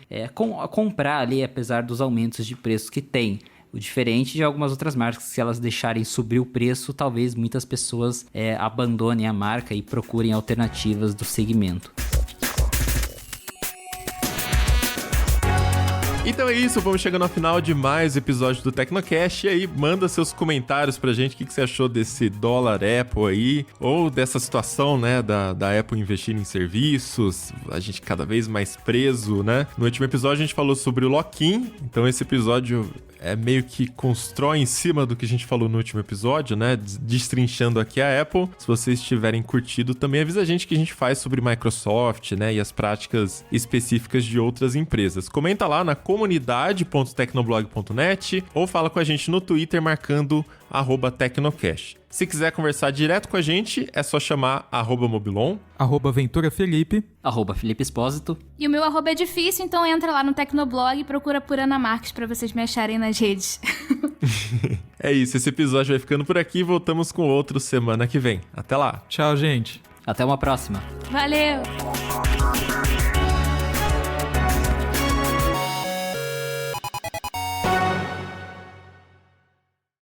comprar ali, apesar dos aumentos de preço que tem. O diferente de algumas outras marcas, se elas deixarem subir o preço, talvez muitas pessoas abandonem a marca e procurem alternativas do segmento. Então é isso, vamos chegando ao final de mais episódio do Tecnocast. E aí, manda seus comentários pra gente, o que você achou desse dólar Apple aí, ou dessa situação, né, da Apple investir em serviços, a gente cada vez mais preso, né? No último episódio a gente falou sobre o lock-in, então esse episódio meio que constrói em cima do que a gente falou no último episódio, né? Destrinchando aqui a Apple. Se vocês tiverem curtido, também avisa a gente que a gente faz sobre Microsoft, né? E as práticas específicas de outras empresas. Comenta lá na comunidade.tecnoblog.net ou fala com a gente no Twitter marcando @Tecnocast. Se quiser conversar direto com a gente, é só chamar @Mobilon, @VenturaFelipe, @Felipe Espósito. E o meu @ é difícil, então entra lá no Tecnoblog e procura por Ana Marques pra vocês me acharem nas redes. É isso, esse episódio vai ficando por aqui. Voltamos com outro semana que vem. Até lá. Tchau, gente. Até uma próxima. Valeu!